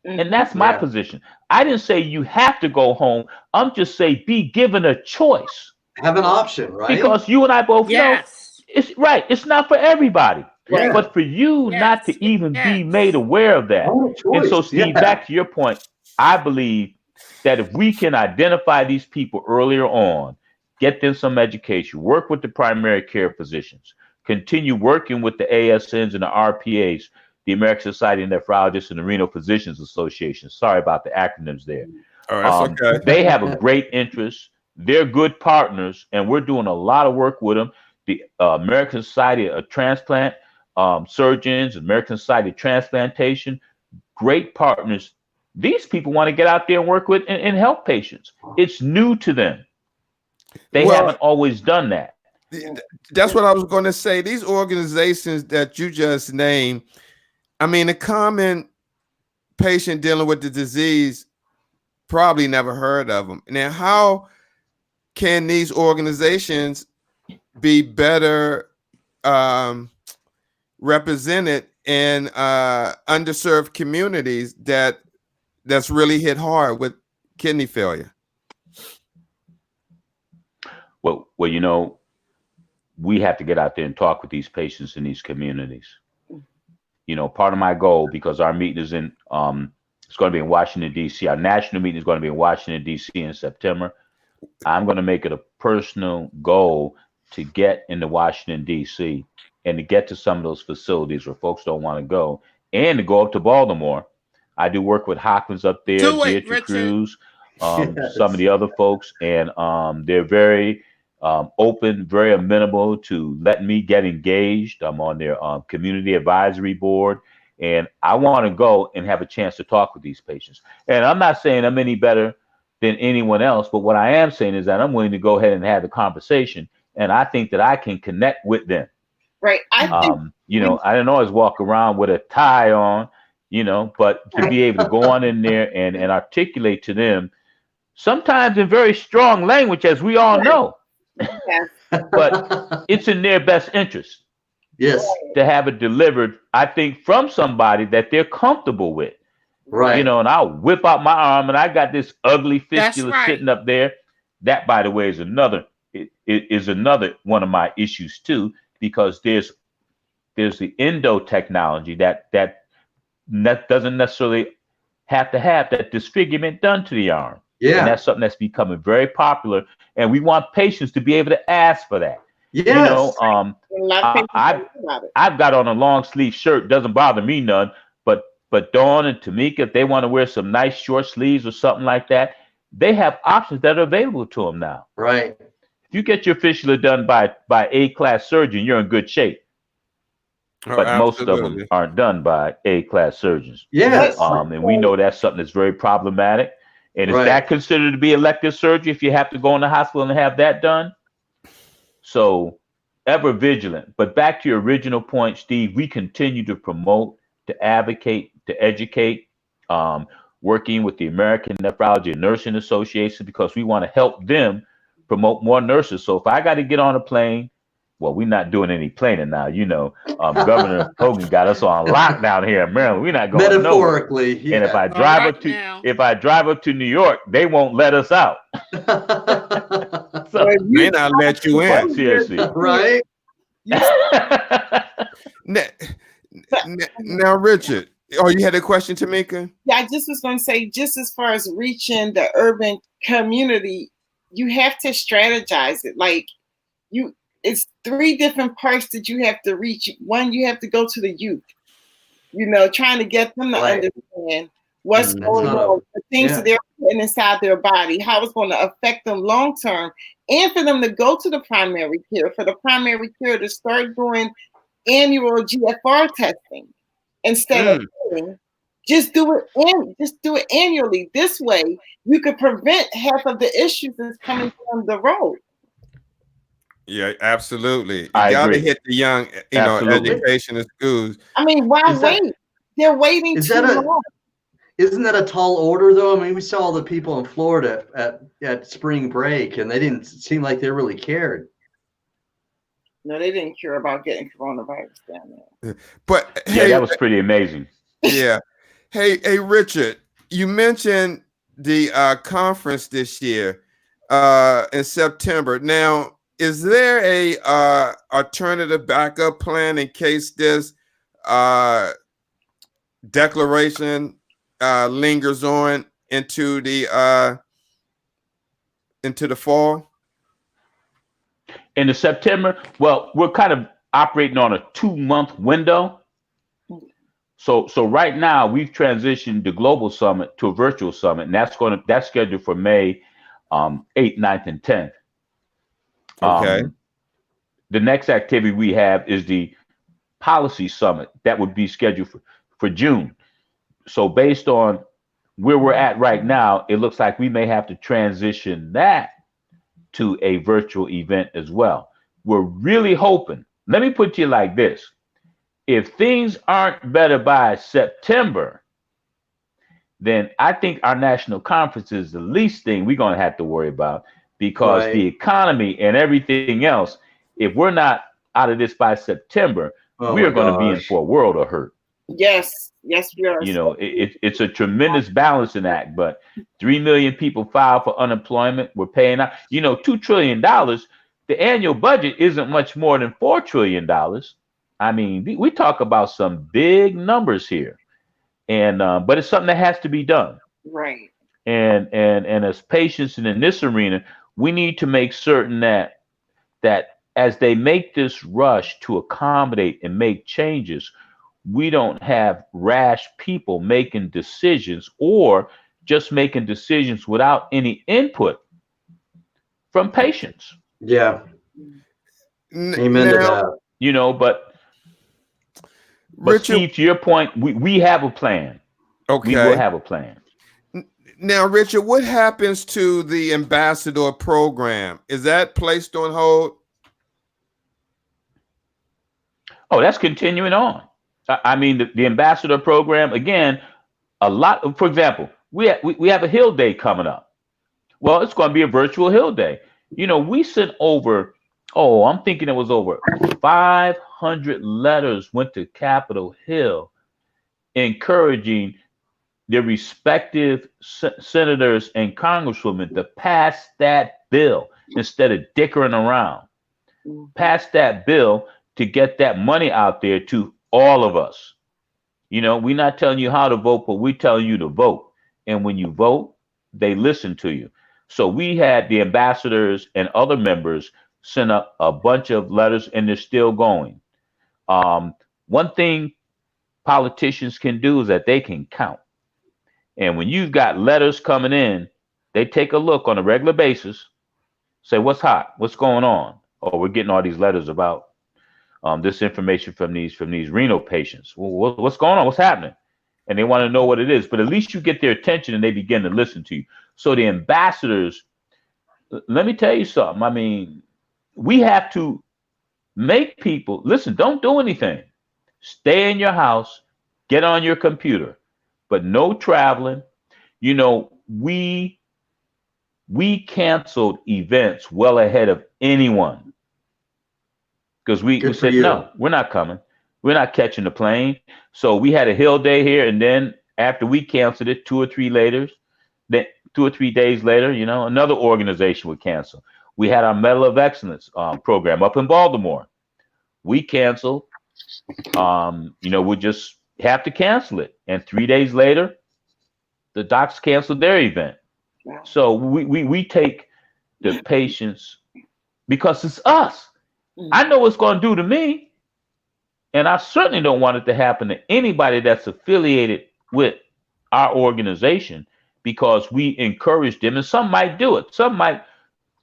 And that's my position. I didn't say you have to go home. I'm just saying be given a choice. Have an option, right? Because you and I both know it's right. It's not for everybody. But for you not to even be made aware of that. And so, Steve, back to your point, I believe that if we can identify these people earlier on, get them some education, work with the primary care physicians, continue working with the ASNs and the RPAs, the American Society of Nephrologists and the Renal Physicians Association. Sorry about the acronyms there. That's okay. They have a great interest. They're good partners, and we're doing a lot of work with them. The American Society of Transplant Surgeons, American Society of Transplantation, great partners. These people want to get out there and work with and help patients. It's new to them. They haven't always done that. That's what I was going to say. These organizations that you just named, I mean, a common patient dealing with the disease probably never heard of them. Now, how can these organizations be better represented in underserved communities that that's really hit hard with kidney failure? Well, you know, we have to get out there and talk with these patients in these communities. You know, part of my goal, because our meeting is in, it's going to be in Washington, D.C. Our national meeting is going to be in Washington, D.C. in September. I'm going to make it a personal goal to get into Washington, D.C. and to get to some of those facilities where folks don't want to go, and to go up to Baltimore. I do work with Hopkins up there, Deirdre Cruz, some of the other folks, and they're very open, very amenable to letting me get engaged. I'm on their community advisory board, and I want to go and have a chance to talk with these patients. And I'm not saying I'm any better than anyone else, but what I am saying is that I'm willing to go ahead and have the conversation, and I think that I can connect with them. Right. You know, I didn't always walk around with a tie on, you know, but to be able to go on in there and articulate to them, sometimes in very strong language, as we all know, but it's in their best interest. Yes. To have it delivered, I think, from somebody that they're comfortable with. Right. You know, and I'll whip out my arm and I got this ugly fistula sitting up there. That, by the way, is another one of my issues too, because there's the endo technology that doesn't necessarily have to have that disfigurement done to the arm. Yeah. And that's something that's becoming very popular. And we want patients to be able to ask for that. Yes. You know, I've got on a long sleeve shirt, doesn't bother me none, but Dawn and Tamika, if they want to wear some nice short sleeves or something like that, they have options that are available to them now. Right. If you get your fistula done by A-class surgeon, you're in good shape. But most of them aren't done by A-class surgeons. Yes. And we know that's something that's very problematic. And is that considered to be elective surgery if you have to go in the hospital and have that done? So ever vigilant. But back to your original point, Steve, we continue to promote, to advocate, to educate, working with the American Nephrology and Nursing Association, because we want to help them promote more nurses. So if I got to get on a plane, well, we're not doing any planing now. You know, Governor Hogan got us on lockdown here in Maryland. We're not going metaphorically. Yeah. And if I drive up to New York, they won't let us out. So may not let you in. Seriously, right? Now, Richard, you had a question, Tamika? Yeah, I just was going to say, just as far as reaching the urban community, you have to strategize it. Like it's 3 different parts that you have to reach. One, you have to go to the youth, you know, trying to get them to understand what's going on, the things that they're putting inside their body, how it's going to affect them long term, and for them to go to the primary care, for the primary care to start doing annual GFR testing instead of just do it annually. This way, you could prevent half of the issues that's coming down the road. Yeah, absolutely. You I got to agree. hit the young, you know, education in schools. I mean, why wait? They're waiting too long. Isn't that a tall order, though? I mean, we saw the people in Florida at spring break, and they didn't seem like they really cared. No, they didn't care about getting coronavirus down there. But yeah, that was pretty amazing. Yeah. Hey, Richard, you mentioned the conference this year in September. Now, is there a alternative backup plan in case this declaration lingers on into the fall? In September, well, we're kind of operating on a 2-month window. So right now we've transitioned the global summit to a virtual summit, and that's scheduled for May 8th, 9th, and 10th. Okay. The next activity we have is the policy summit that would be scheduled for June. So based on where we're at right now, it looks like we may have to transition that to a virtual event as well. We're really hoping, let me put it to you like this. If things aren't better by September, then I think our national conference is the least thing we're going to have to worry about, because the economy and everything else, if we're not out of this by September, we are going to be in for a world of hurt. Yes, yes, we are. You know, it's a tremendous balancing act, but 3 million people file for unemployment. We're paying out, you know, $2 trillion. The annual budget isn't much more than $4 trillion. I mean, we talk about some big numbers here, and but it's something that has to be done. Right. And as patients and in this arena, we need to make certain that as they make this rush to accommodate and make changes, we don't have rash people making decisions or just making decisions without any input from patients. Yeah. Amen to Now, that. You know, but Richard, Steve, to your point, we have a plan. We will okay. have a plan. Now, Richard, what happens to the ambassador program? Is that placed on hold? Oh, that's continuing on. I mean, the ambassador program, again, a lot. For example, we have a Hill Day coming up. Well, it's going to be a virtual Hill Day. You know, we sent over, I'm thinking it was over 500 letters went to Capitol Hill encouraging the respective senators and congresswomen to pass that bill instead of dickering around. Pass that bill to get that money out there to all of us. You know, we're not telling you how to vote, but we're telling you to vote. And when you vote, they listen to you. So we had the ambassadors and other members send up a bunch of letters, and they're still going. One thing politicians can do is that they can count. And when you've got letters coming in, they take a look on a regular basis, say, what's hot? What's going on? Oh, we're getting all these letters about this information from these renal patients. Well, what's going on? What's happening? And they want to know what it is. But at least you get their attention and they begin to listen to you. So the ambassadors, let me tell you something. I mean, we have to make people listen. Don't do anything. Stay in your house. Get on your computer. But no traveling. You know, we canceled events well ahead of anyone because we said, no, we're not coming. We're not catching the plane. So we had a Hill Day here. And then after we canceled it, 2 or 3 days later, you know, another organization would cancel. We had our Medal of Excellence program up in Baltimore. We canceled. You know, we just have to cancel it. And 3 days later, the docs canceled their event. Wow. So we take the patients because it's us. I know what's going to do to me. And I certainly don't want it to happen to anybody that's affiliated with our organization because we encourage them. And some might do it. Some might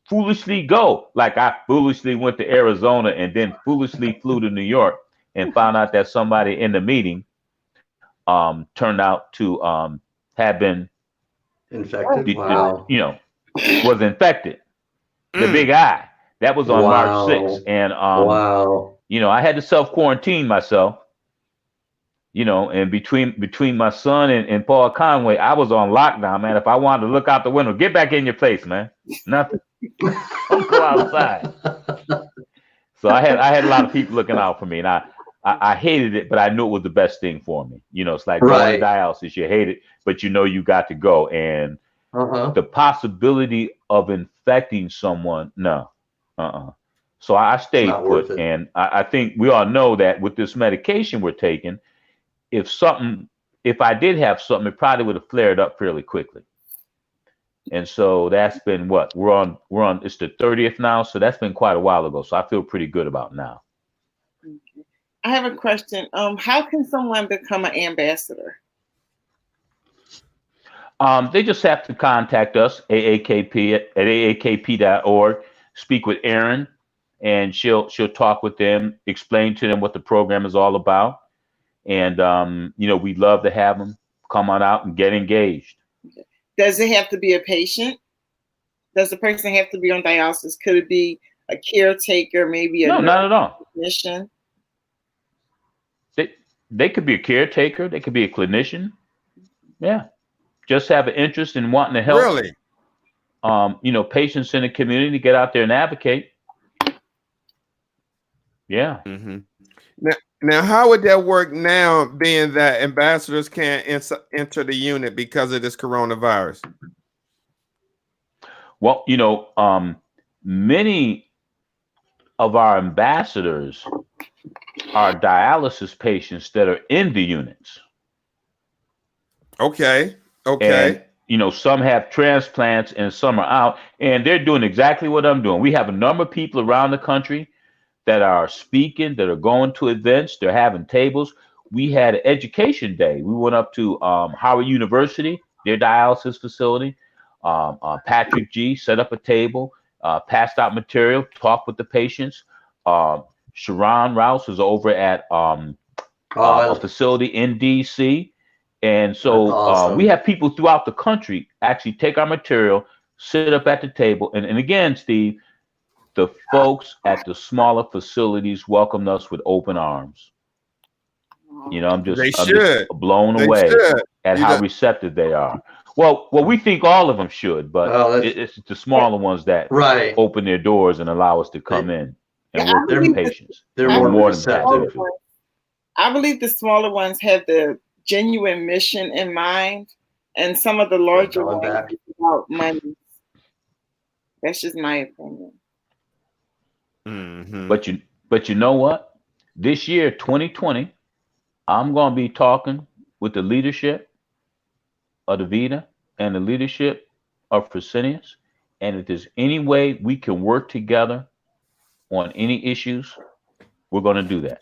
foolishly go. Like I foolishly went to Arizona and then foolishly flew to New York and found out that somebody in the meeting turned out to have been infected. Wow. You know, was infected. The big eye. That was on March 6th. And you know, I had to self-quarantine myself. You know, and between my son and Paul Conway, I was on lockdown, man. If I wanted to look out the window, get back in your place, man. Nothing. Don't go outside. So I had a lot of people looking out for me, and I hated it, but I knew it was the best thing for me. You know, it's like going to dialysis. You hate it, but you know you got to go. And the possibility of infecting someone, no. So I stayed put. And I think we all know that with this medication we're taking, if I did have something, it probably would have flared up fairly quickly. And so that's been what we're on. It's the 30th now. So that's been quite a while ago. So I feel pretty good about now. I have a question. How can someone become an ambassador? They just have to contact us, AAKP at aakp.org, speak with Erin, and she'll talk with them, explain to them what the program is all about. And, you know, we'd love to have them come on out and get engaged. Does it have to be a patient? Does the person have to be on dialysis? Could it be a caretaker, maybe a no, not at all. clinician? They could be a caretaker. They could be a clinician. Yeah. Just have an interest in wanting to help. Really? You know, patients in the community, get out there and advocate. Yeah. Mm-hmm. Now, how would that work now, being that ambassadors can't enter the unit because of this coronavirus? Well, many of our ambassadors are dialysis patients that are in the units. Okay. And, some have transplants and some are out, and they're doing exactly what I'm doing. We have a number of people around the country that are speaking, that are going to events, they're having tables. We had an education day. We went up to Howard University, their dialysis facility. Patrick G set up a table, passed out material, talked with the patients. Sharon Rouse is over at a facility in DC. And so awesome. we have people throughout the country actually take our material, sit up at the table. And again, Steve, the folks at the smaller facilities welcomed us with open arms. I'm just blown away at how receptive they are. Well, we think all of them should, but it's the smaller ones that open their doors and allow us to come in and work with the patients. They're more receptive. I believe the smaller ones have the genuine mission in mind, and some of the larger ones are about money. That's just my opinion. Mm-hmm. But you know what? This year, 2020, I'm going to be talking with the leadership of the Vita and the leadership of Fresenius. And if there's any way we can work together on any issues, we're going to do that.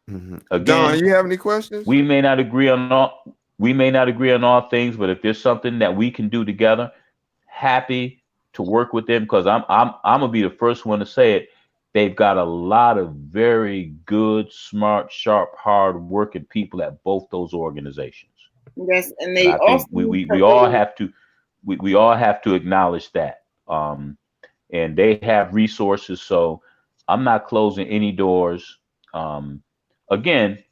Mm-hmm. Again, Don, you have any questions? We may not agree on all things, but if there's something that we can do together, happy to work with them, because I'm gonna be the first one to say it. They've got a lot of very good, smart, sharp, hard-working people at both those organizations. Yes, and I think we all have to acknowledge that. And they have resources, so I'm not closing any doors. Again,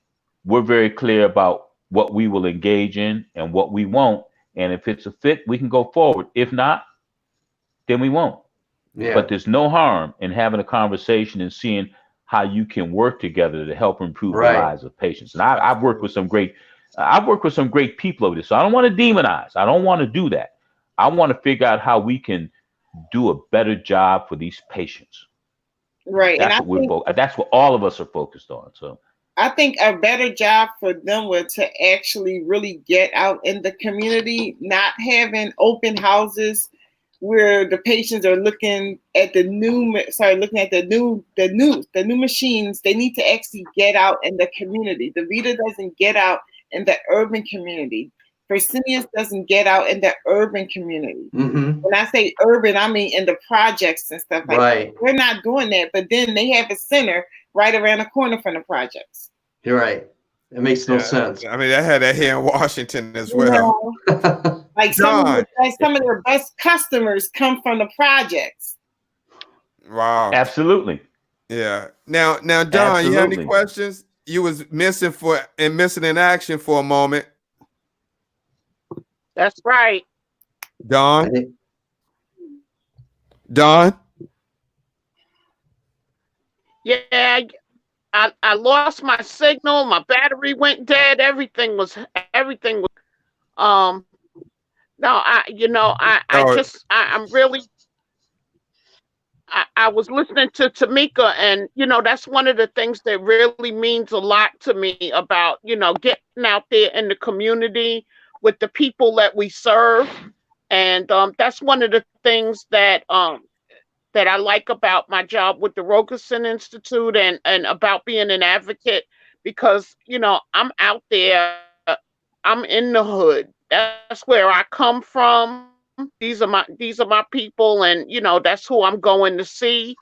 we're very clear about what we will engage in and what we won't. And if it's a fit, we can go forward. If not, then we won't. Yeah. But there's no harm in having a conversation and seeing how you can work together to help improve the lives of patients. And I've worked with some great people over this. So I don't want to demonize. I don't want to do that. I want to figure out how we can do a better job for these patients. Right. That's that's what all of us are focused on. So I think a better job for them would to actually really get out in the community, not having open houses where the patients are looking at the new machines. They need to actually get out in the community. The Vita doesn't get out in the urban community. Fresenius doesn't get out in the urban community. Mm-hmm. When I say urban, I mean in the projects and stuff like that. We're not doing that, but then they have a center right around the corner from the projects. You're right. It makes no sense. I mean, I had that here in Washington as well. Like some of their best customers come from the projects. Wow. Absolutely. Yeah. Now, Don, you have any questions? You was missing in action for a moment. That's right. Don? Yeah, I lost my signal. My battery went dead. Everything was. No, I was listening to Tamika, and that's one of the things that really means a lot to me about getting out there in the community with the people that we serve, and that's one of the things that I like about my job with the Rogerson Institute and about being an advocate, because I'm out there, I'm in the hood. That's where I come from. These are my people, and that's who I'm going to see.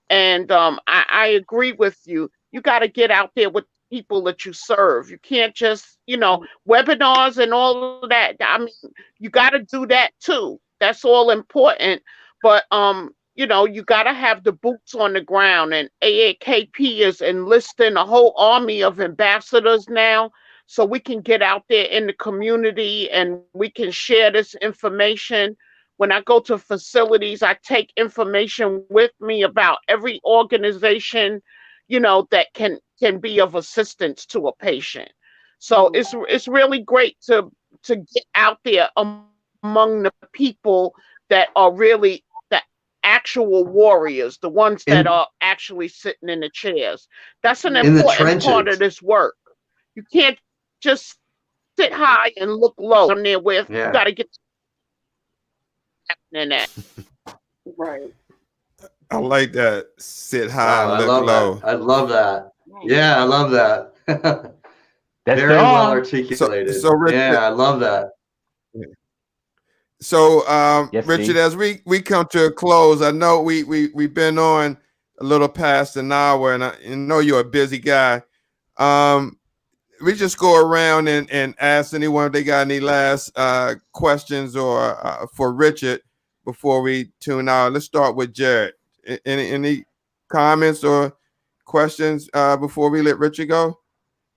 And I agree with you. You got to get out there with people that you serve. You can't just webinars and all of that. I mean, you got to do that too. That's all important. But you got to have the boots on the ground, and AAKP is enlisting a whole army of ambassadors now, so we can get out there in the community and we can share this information. When I go to facilities, I take information with me about every organization, that can be of assistance to a patient. So it's really great to get out there among the people that are really the actual warriors, the ones that are actually sitting in the chairs. That's an in the important part trenches. of this work. You can't just sit high and look low on there with you got to get happening at. Right. I like that. Sit high Wow, and I look love low. that. I love that. Yeah, I love that. That's Very the well arm. articulated. So Richard, Yeah, I love that. so Yes, Richard, Steve. as we come to a close, I know we've been on a little past an hour, and I know you're a busy guy. We just go around and ask anyone if they got any last questions or for Richard before we tune out. Let's start with Jared. Any comments or questions before we let Richard go?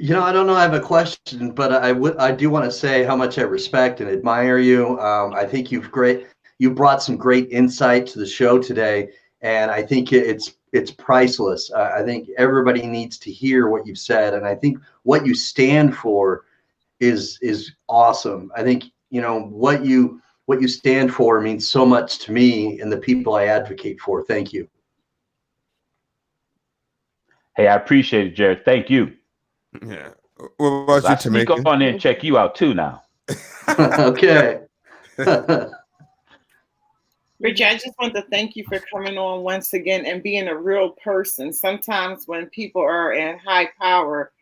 I don't know. I have a question, but I do want to say how much I respect and admire you. I think you brought some great insight to the show today, and I think it's priceless. I think everybody needs to hear what you've said, and I think what you stand for is awesome. I think what you stand for means so much to me and the people I advocate for. Thank you. Hey, I appreciate it, Jared. Thank you. Yeah. What about you, I sneak Tamika? on in and check you out too now. Okay. Richard, I just want to thank you for coming on once again and being a real person. Sometimes when people are in high power,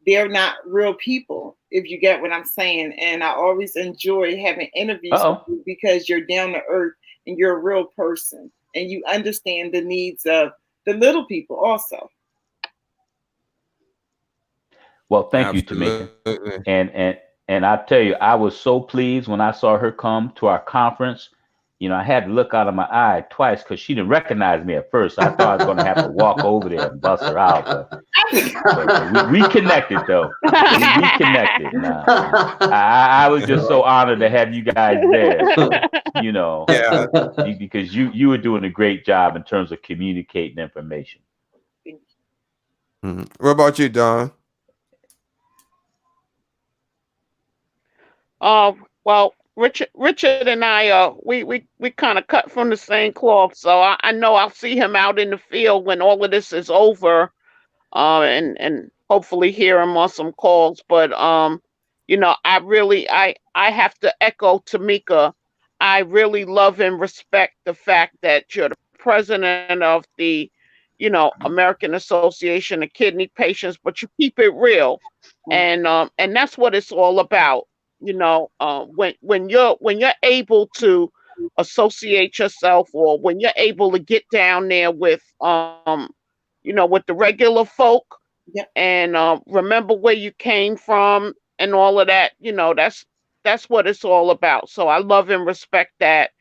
they're not real people, if you get what I'm saying. And I always enjoy having interviews with you because you're down to earth and you're a real person and you understand the needs of the little people also. Well, thank you, Tamika. And I tell you, I was so pleased when I saw her come to our conference. I had to look out of my eye twice because she didn't recognize me at first. I thought I was going to have to walk over there and bust her out. But we connected, though. We connected. I was just so honored to have you guys there. Yeah. Because you were doing a great job in terms of communicating information. Mm-hmm. What about you, Don? Well, Richard and I, we kind of cut from the same cloth. So I know I'll see him out in the field when all of this is over, and hopefully hear him on some calls. But I have to echo Tamika. I really love and respect the fact that you're the president of the, American Association of Kidney Patients, but you keep it real, and that's what it's all about. When you're able to associate yourself, or when you're able to get down there with with the regular folk, and remember where you came from and all of that, that's what it's all about. So I love and respect that.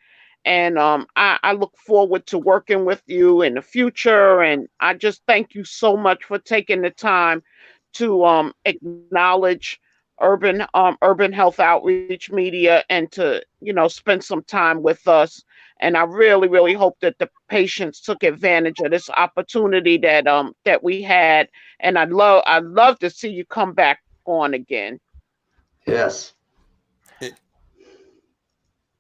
And I look forward to working with you in the future. And I just thank you so much for taking the time to acknowledge urban health outreach media and to spend some time with us. And I really, really hope that the patients took advantage of this opportunity that we had. And I'd love to see you come back on again. Yes.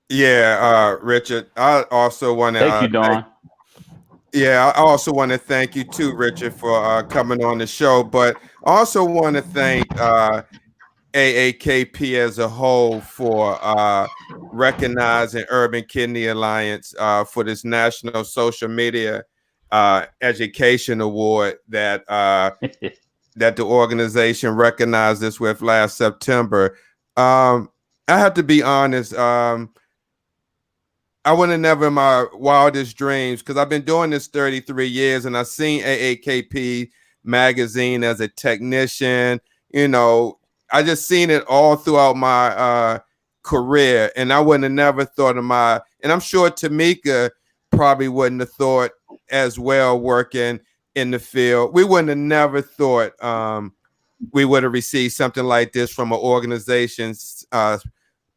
Yeah, Richard. I also want to thank you, Dawn. I also want to thank you too, Richard, for coming on the show. But I also want to thank AAKP as a whole for recognizing Urban Kidney Alliance for this National Social Media Education Award that that the organization recognized us with last September. I have to be honest. I would have never in my wildest dreams, because I've been doing this 33 years and I've seen AAKP magazine as a technician. I just seen it all throughout my career, and I wouldn't have never thought of and I'm sure Tamika probably wouldn't have thought as well working in the field. We wouldn't have never thought we would have received something like this from an organization's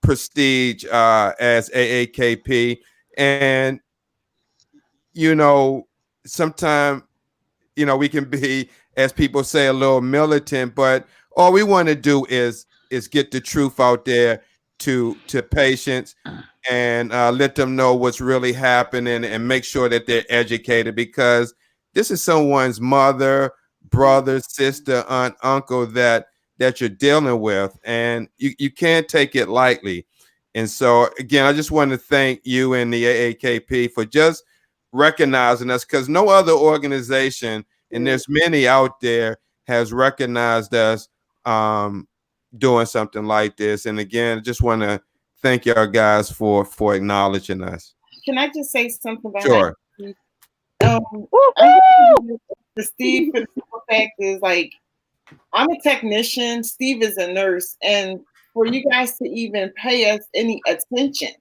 prestige as AAKP. And sometimes we can be, as people say, a little militant, but all we want to do is get the truth out there to patients, and let them know what's really happening, and make sure that they're educated, because this is someone's mother, brother, sister, aunt, uncle that you're dealing with, and you can't take it lightly. And so again, I just want to thank you and the AAKP for just recognizing us, because no other organization, and there's many out there, has recognized us doing something like this. And again, just want to thank y'all guys for acknowledging us. Can I just say something about Sure. I'm the Steve, for the simple fact is, like, I'm a technician, Steve is a nurse, and for you guys to even pay us any attention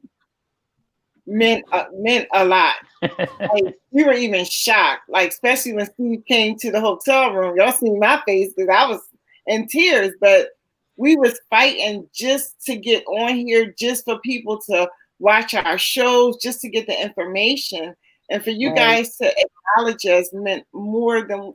meant a lot. Like, we were even shocked, like, especially when Steve came to the hotel room. Y'all seen my face because I was in tears, but we was fighting just to get on here, just for people to watch our shows, just to get the information. And for you guys to acknowledge us meant more than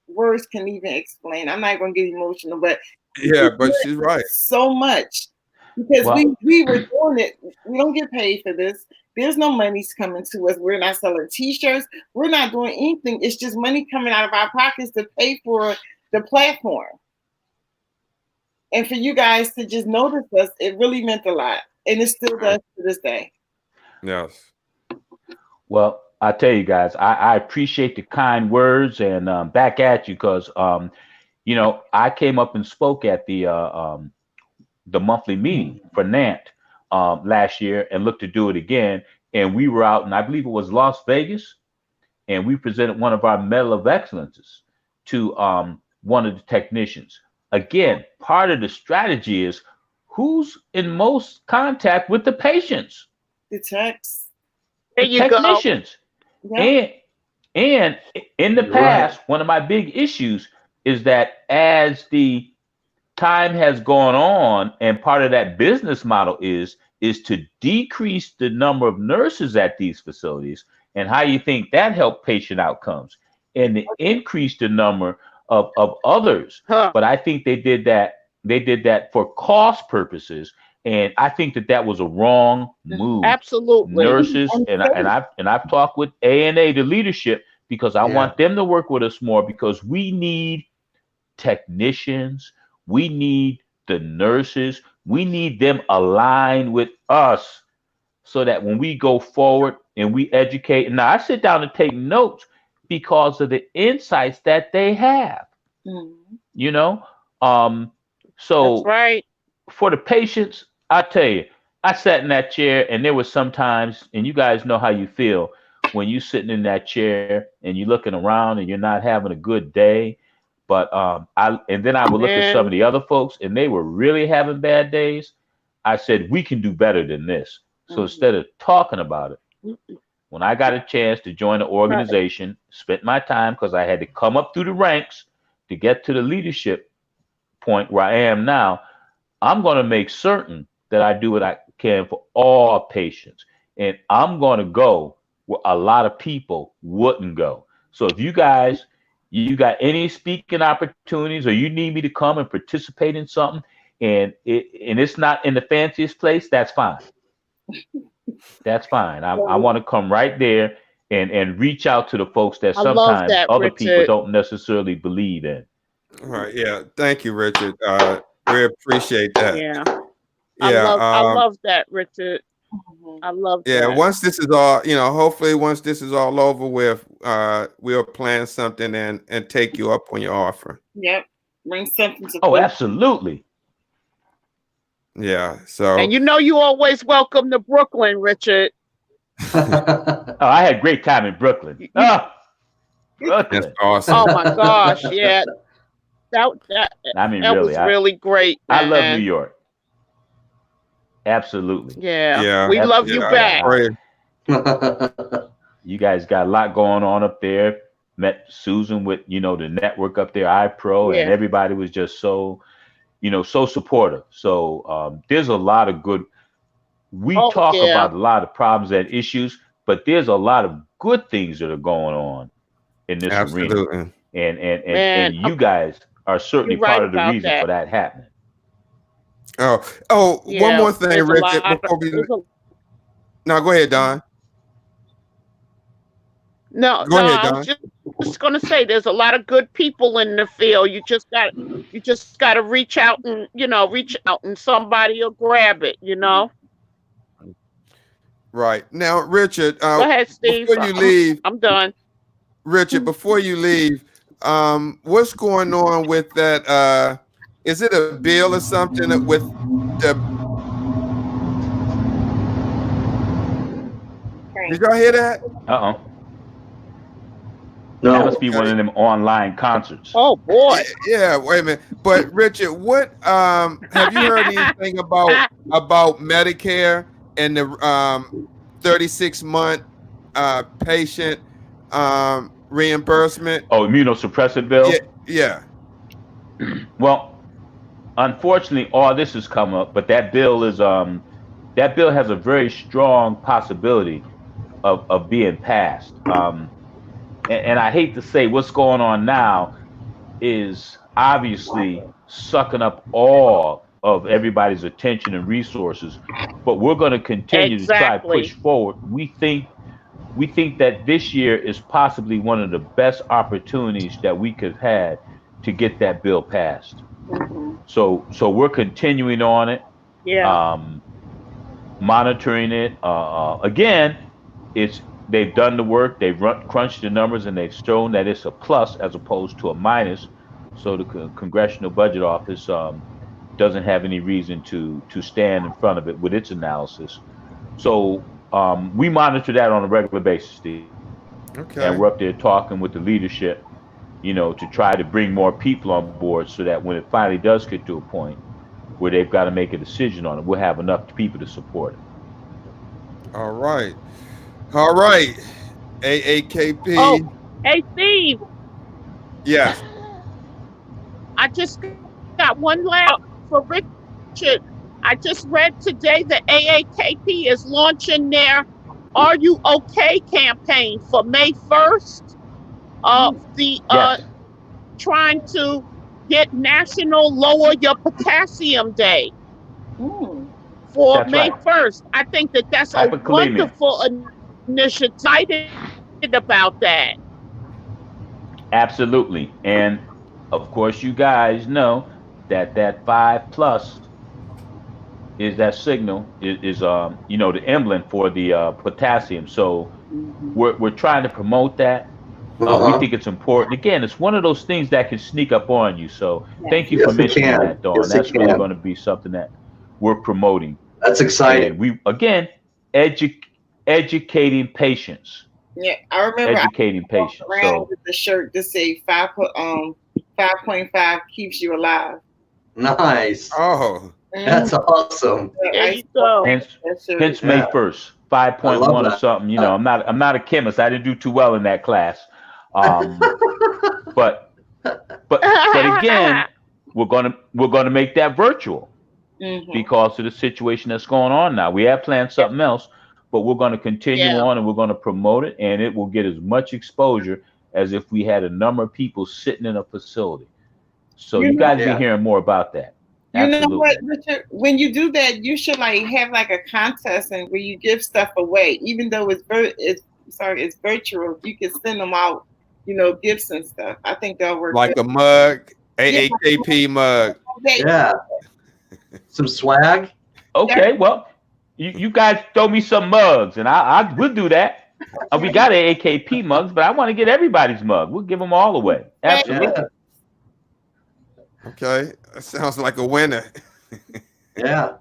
words can even explain. I'm not going to get emotional, but yeah, but she's right. So much, because we were doing it. We don't get paid for this. There's no money's coming to us. We're not selling T-shirts. We're not doing anything. It's just money coming out of our pockets to pay for the platform. And for you guys to just notice us, it really meant a lot, and it still does to this day. Yes. Well, I tell you guys, I appreciate the kind words, and back at you, because I came up and spoke at the monthly meeting for NANT last year, and looked to do it again. And we were out, and I believe it was Las Vegas, and we presented one of our Medal of Excellences to one of the technicians. Again, part of the strategy is who's in most contact with the patients. The techs. There you technicians. Go. Yeah. And in the past, one of my big issues is that as the time has gone on, and part of that business model is to decrease the number of nurses at these facilities, and how you think that helped patient outcomes, and to increase the number of others. But I think they did that for cost purposes. And I think that was a wrong move. Absolutely. Nurses, and I've talked with ANA, the leadership, because I want them to work with us more, because we need technicians, we need the nurses, we need them aligned with us, so that when we go forward and we educate, and now I sit down and take notes because of the insights that they have. So that's right. For the patients, I tell you, I sat in that chair, and there was sometimes, and you guys know how you feel when you're sitting in that chair and you're looking around and you're not having a good day. But then I would look at some of the other folks, and they were really having bad days. I said, we can do better than this. So instead of talking about it, when I got a chance to join the organization, spent my time, because I had to come up through the ranks to get to the leadership point where I am now. I'm going to make certain that I do what I can for all patients. And I'm going to go where a lot of people wouldn't go. So if you guys, you got any speaking opportunities, or you need me to come and participate in something, and it's not in the fanciest place, that's fine. That's fine. I want to come right there and reach out to the folks that sometimes other people don't necessarily believe in. All right. Yeah. Thank you, Richard. We appreciate that. Yeah. Yeah. I love that, Richard. I love that. Yeah. Once this is all, hopefully once this is all over with, we'll plan something and take you up on your offer. Yep. Bring something to Oh, absolutely. Yeah. So. And you always welcome to Brooklyn, Richard. I had a great time in Brooklyn. Brooklyn. That's awesome. Oh my gosh, yeah. That was really great. I love New York. Absolutely. Yeah. We love you back. You guys got a lot going on up there. Met Susan with, the network up there, iPro, and everybody was just so supportive. So there's a lot of good. We talk about a lot of problems and issues, but there's a lot of good things that are going on in this arena. Absolutely. And Man, you guys are certainly you're right part of the about reason that. for that happening. Oh, one Yeah, more thing, there's a Richard, lot. before we. There's a, No, go ahead, Don. no, Go ahead, I was Don. just gonna say there's a lot of good people in the field. You just got to reach out and somebody will grab it. Right. Now, Richard, Go ahead, Steve. before you leave, I'm done. Richard, before you leave, what's going on with that? Is it a bill or something with the? Did y'all hear that? No. No. That must be one of them online concerts. Oh boy. Yeah, wait a minute. But Richard, what have you heard anything about Medicare and the 36-month patient reimbursement? Oh, immunosuppressive bill? Yeah. Well, unfortunately, all this has come up, but that bill has a very strong possibility of being passed. And I hate to say what's going on now is obviously sucking up all of everybody's attention and resources, but we're going to continue to try to push forward. We think that this year is possibly one of the best opportunities that we could have had to get that bill passed. So we're continuing on it, monitoring it. Again, they've done the work, they've crunched the numbers, and they've shown that it's a plus as opposed to a minus. So the Congressional Budget Office doesn't have any reason to stand in front of it with its analysis. So we monitor that on a regular basis, Steve. Okay. And we're up there talking with the leadership, to try to bring more people on board so that when it finally does get to a point where they've got to make a decision on it, we'll have enough people to support it. All right. AAKP. Oh, hey Steve. Yes. I just got one last for Richard. I just read today that AAKP is launching their "Are You Okay" campaign for May 1st. Yes. Trying to get National Lower Your Potassium Day for That's May right. 1st. I think that's a wonderful initiative. Excited about that. Absolutely. And of course, you guys know that 5+ is that signal is the emblem for the potassium. So we're trying to promote that. We think it's important. Again, it's one of those things that can sneak up on you. So thank you for mentioning that, Dawn. That's really going to be something that we're promoting. That's exciting. And we again educating patients. Yeah, I remember educating patients. Around with the shirt to say 5.5 keeps you alive. Nice. Oh, that's awesome. There you go. Hence May 1st, 5.1 or something. I'm not a chemist. I didn't do too well in that class. But again, we're gonna make that virtual because of the situation that's going on now. We have planned something else, but we're going to continue on and we're going to promote it, and it will get as much exposure as if we had a number of people sitting in a facility. So you guys be hearing more about that. Absolutely. You know what, Richard? When you do that, you should have a contest and where you give stuff away, even though it's virtual. You can send them out, gifts and stuff. I think that'll work. Like a mug, AAKP mug. Yeah. Some swag. Okay, well, you guys throw me some mugs, and I will do that. We got AAKP mugs, but I want to get everybody's mug. We'll give them all away. Absolutely. Yeah. Okay, that sounds like a winner. Yeah.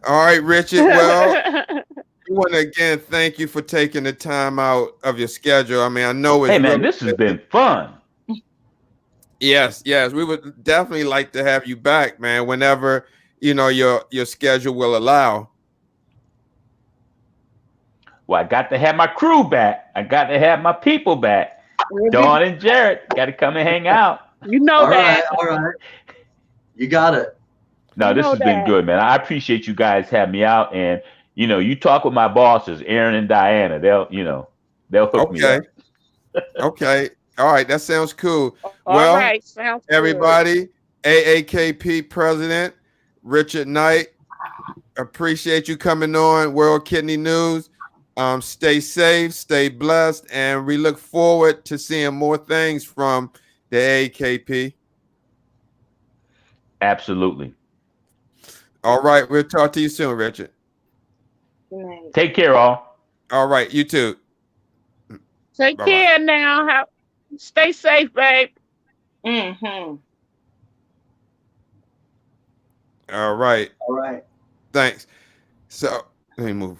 All right, Richard. Well, I want to again thank you for taking the time out of your schedule. I mean, I know it's. Hey man, this has been fun. Yes, we would definitely like to have you back, man. Whenever your schedule will allow. Well, I got to have my crew back. I got to have my people back. Dawn and Jared got to come and hang out. All right. You got it. No, this has been good, man. I appreciate you guys having me out, and you talk with my bosses, Aaron and Diana. They'll hook me up. Okay. All right, that sounds cool. All Well, right, sounds good. everybody, AAKP President Richard Knight, appreciate you coming on World Kidney News. Stay safe, stay blessed, and we look forward to seeing more things from the AAKP. Absolutely. All right, we'll talk to you soon, Richard. Good night. Take care, all. All right, you too. Take Bye-bye. care now. Stay safe, babe. Mm-hmm. All right, All right. thanks. So let me move.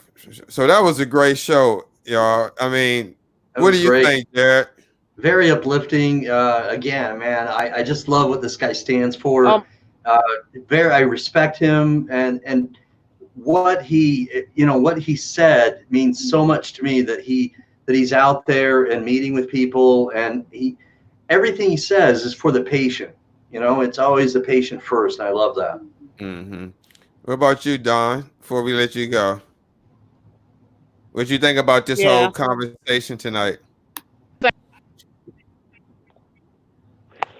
So that was a great show, y'all. I mean, That what was do you great. think, Jared? Very uplifting. Again, man, I just love what this guy stands for. I respect him, and what he said means so much to me, that he's out there and meeting with people, and everything he says is for the patient. It's always the patient first. And I love that. Mm-hmm. What about you, Don? Before we let you go, what you think about this whole conversation tonight?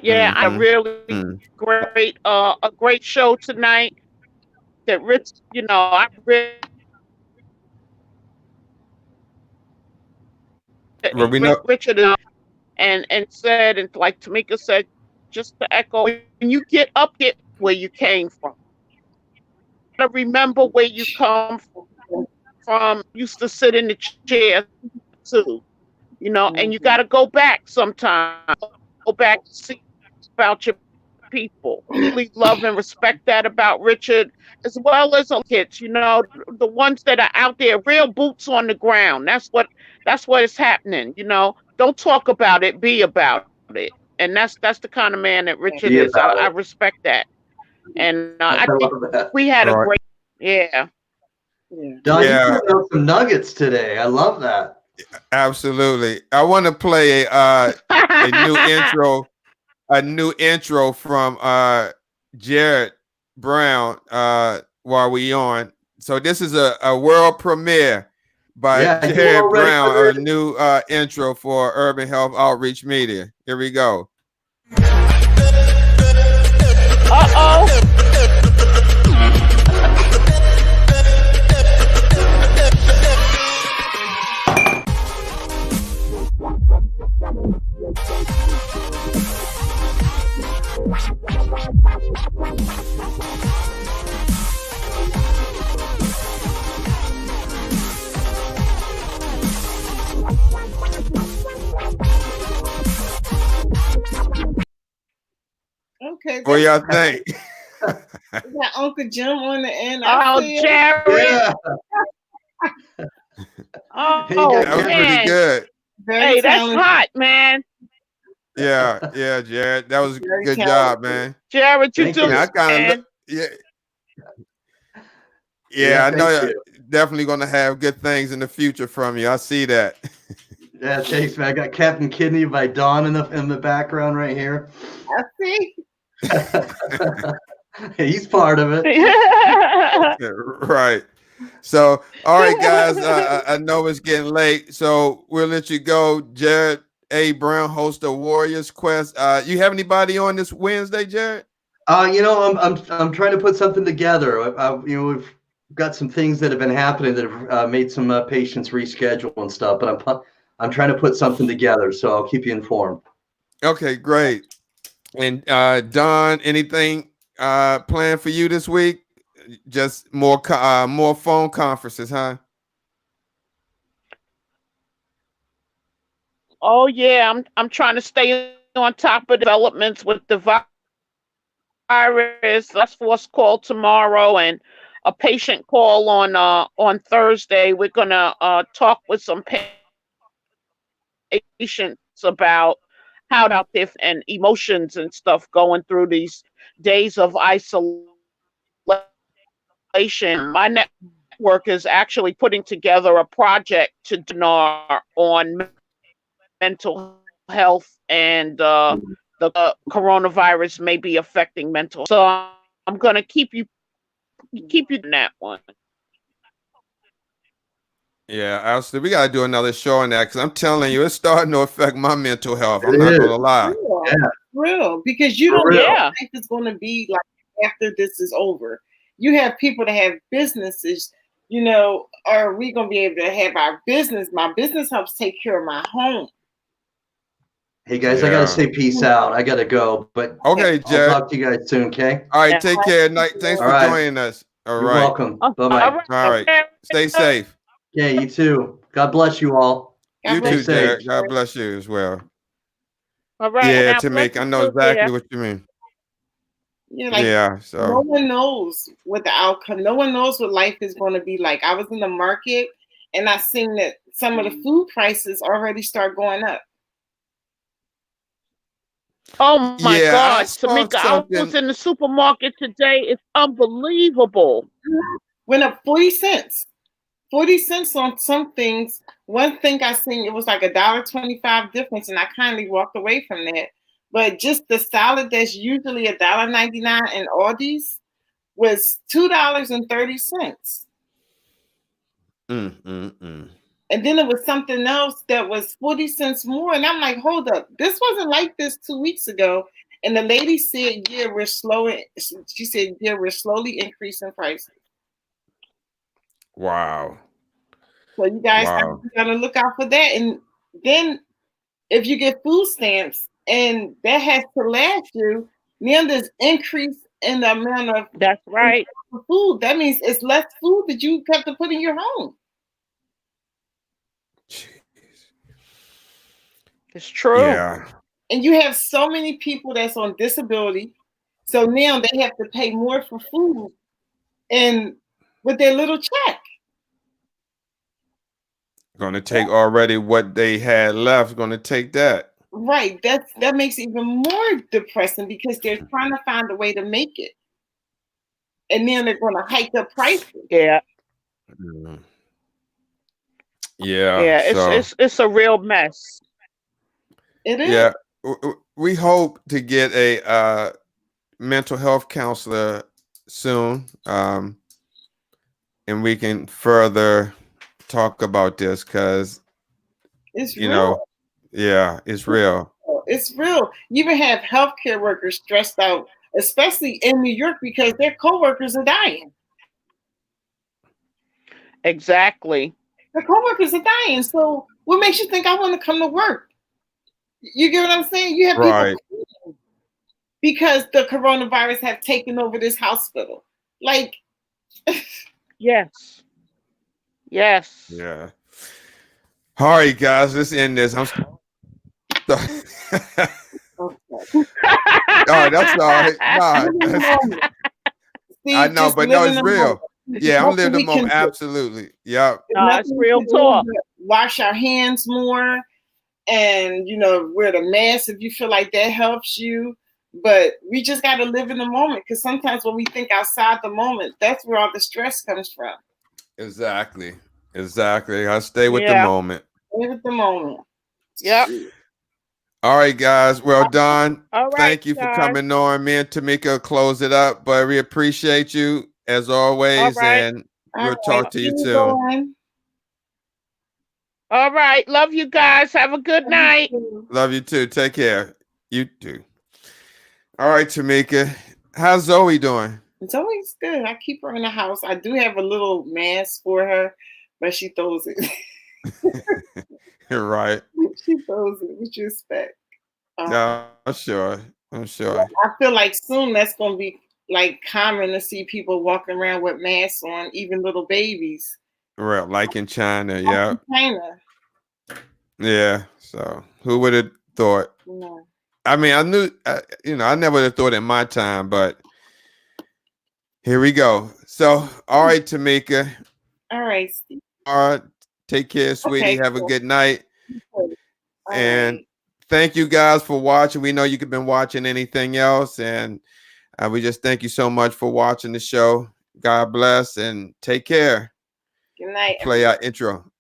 Yeah, I Mhm. really great, a great show tonight. That Rich, I really Well, we know. Richard and said, and like Tamika said, just to echo, when you get where you came from. You gotta remember where you come from. Used to sit in the chair too, and you got to go back sometime. Go back to see about your people. Really love and respect that about Richard, as well as the kids. The ones that are out there, real boots on the ground. That's what is happening. Don't talk about it, be about it. And that's the kind of man that Richard Be is. about I it. respect that. And I I think love that. we had a Right. great, yeah. Don, Yeah. you put out some nuggets today. I love that. Absolutely. I want to play a new intro from Jared Brown while we on. So this is a world premiere by Yeah, you Jared all ready Brown, for a new intro for Urban Health Outreach Media. Here we go. Uh-oh. Okay. What y'all think? We got Uncle Jim on the end. Oh, Jared. Yeah. Oh, That was pretty man. good. Hey, that's hot, man. Yeah, Jared. That was a Very good talented. job, man. Jared, you Thank do you. Yeah, I kind man. of yeah, I know thank you're you. definitely gonna have good things in the future from you. I see that. Yeah, thanks, man. I got Captain Kidney by Dawn in the background right here. I see. He's part of it. Right. So, all right, guys. I know it's getting late, so we'll let you go. Jared A. Brown, host of Warriors Quest. You have anybody on this Wednesday, Jared? I'm trying to put something together. We've got some things that have been happening that have made some patients reschedule and stuff. But I'm trying to put something together, so I'll keep you informed. Okay, great. And Don, anything planned for you this week? Just more phone conferences, huh? Oh yeah, I'm trying to stay on top of developments with the virus. Let's force call tomorrow and a patient call on Thursday. We're gonna talk with some patients about how out there and emotions and stuff going through these days of isolation. My network is actually putting together a project to dinar on mental health and the coronavirus may be affecting mental. So I'm gonna keep you in that one. Yeah, absolutely. We got to do another show on that because I'm telling you, it's starting to affect my mental health. I'm It not is. going to lie. Yeah. Real, because you For don't know real. what Yeah. life is going to be like after this is over. You have people that have businesses, you know, are we going to be able to have our business? My business helps take care of my home. Hey guys, I gotta say peace out. I gotta go, but Okay, I'll Jack. talk to you guys soon. Okay. All right, Yeah. take care. Night. Thanks All for right. joining us. All You're right. welcome. Oh, Bye bye. all right. All right. Okay. Stay safe. Yeah, you too. God bless you all. God You bless too, Stay safe. Jack. God bless you as well. All right. Yeah, Now, Tamika, I bless know you, exactly dear. what you mean. you. Like Yeah, no so one knows what the outcome. No one knows what life is going to be like. I was in the market and I seen that some of the food prices already start going up. Oh my yeah, I God, saw Tamika, I was something. in the supermarket today. It's unbelievable. Went up 40 cents. 40 cents on some things. One thing I seen, it was like $1.25 difference, and I kindly walked away from that. But just the salad that's usually $1.99 in Aldi's was $2.30. And then it was something else that was 40 cents more. And I'm like, hold up, this wasn't like this 2 weeks ago. And the lady said, yeah, we're slowly, she said, yeah, we're slowly increasing prices. Wow. So you guys Wow. got to look out for that. And then if you get food stamps and that has to last you, then there's increase in the amount of That's right. food. That means it's less food that you have to put in your home. Jeez. It's true. Yeah. And you have so many people that's on disability. So now they have to pay more for food and with their little check. Going to take already what they had left, going to take that. Right. That makes it even more depressing because they're trying to find a way to make it. And then they're going to hike up prices. Yeah. Yeah. Yeah. So, It's a real mess. It is. yeah. We hope to get a mental health counselor soon. And we can further talk about this because, It's you real. know, yeah, it's real. It's real. You even have healthcare workers stressed out, especially in New York, because their coworkers are dying. Exactly. Their coworkers are dying. So what makes you think I want to come to work? You get what I'm saying? You have Right. people because the coronavirus have taken over this hospital. Like, Yes. Yes. Yeah. All right, guys, let's end this. Oh, that's all right. Nah, I know, but no, it's real. Yeah, I'm living the moment. Absolutely. Yep. It's real talk. Wash our hands more and, wear the mask if you feel like that helps you. But we just got to live in the moment because sometimes when we think outside the moment, that's where all the stress comes from. Exactly. I stay with the moment. Stay with the moment. Yep. All right, guys. Well done. All right, thank you for coming on. Me and Tamika close it up, but we appreciate you as always, and we'll talk to you soon. All right. Love you guys. Have a good night. Love you too. Take care. You too. All right, Tamika. How's Zoe doing? Zoe's good. I keep her in the house. I do have a little mask for her, but she throws it. Right. She throws it. What you expect? Yeah, I'm sure. I feel like soon that's going to be like common to see people walking around with masks on, even little babies. Right, like in China, yeah. China. Yeah. So who would have thought? No. I mean, I knew, I never would have thought in my time, but here we go. So, all right, Tamika. All right, Steve. All right. Take care, sweetie. Okay, have a good night. And right. thank you guys for watching. We know you could have been watching anything else. And we just thank you so much for watching the show. God bless and take care. Good night. Play our intro.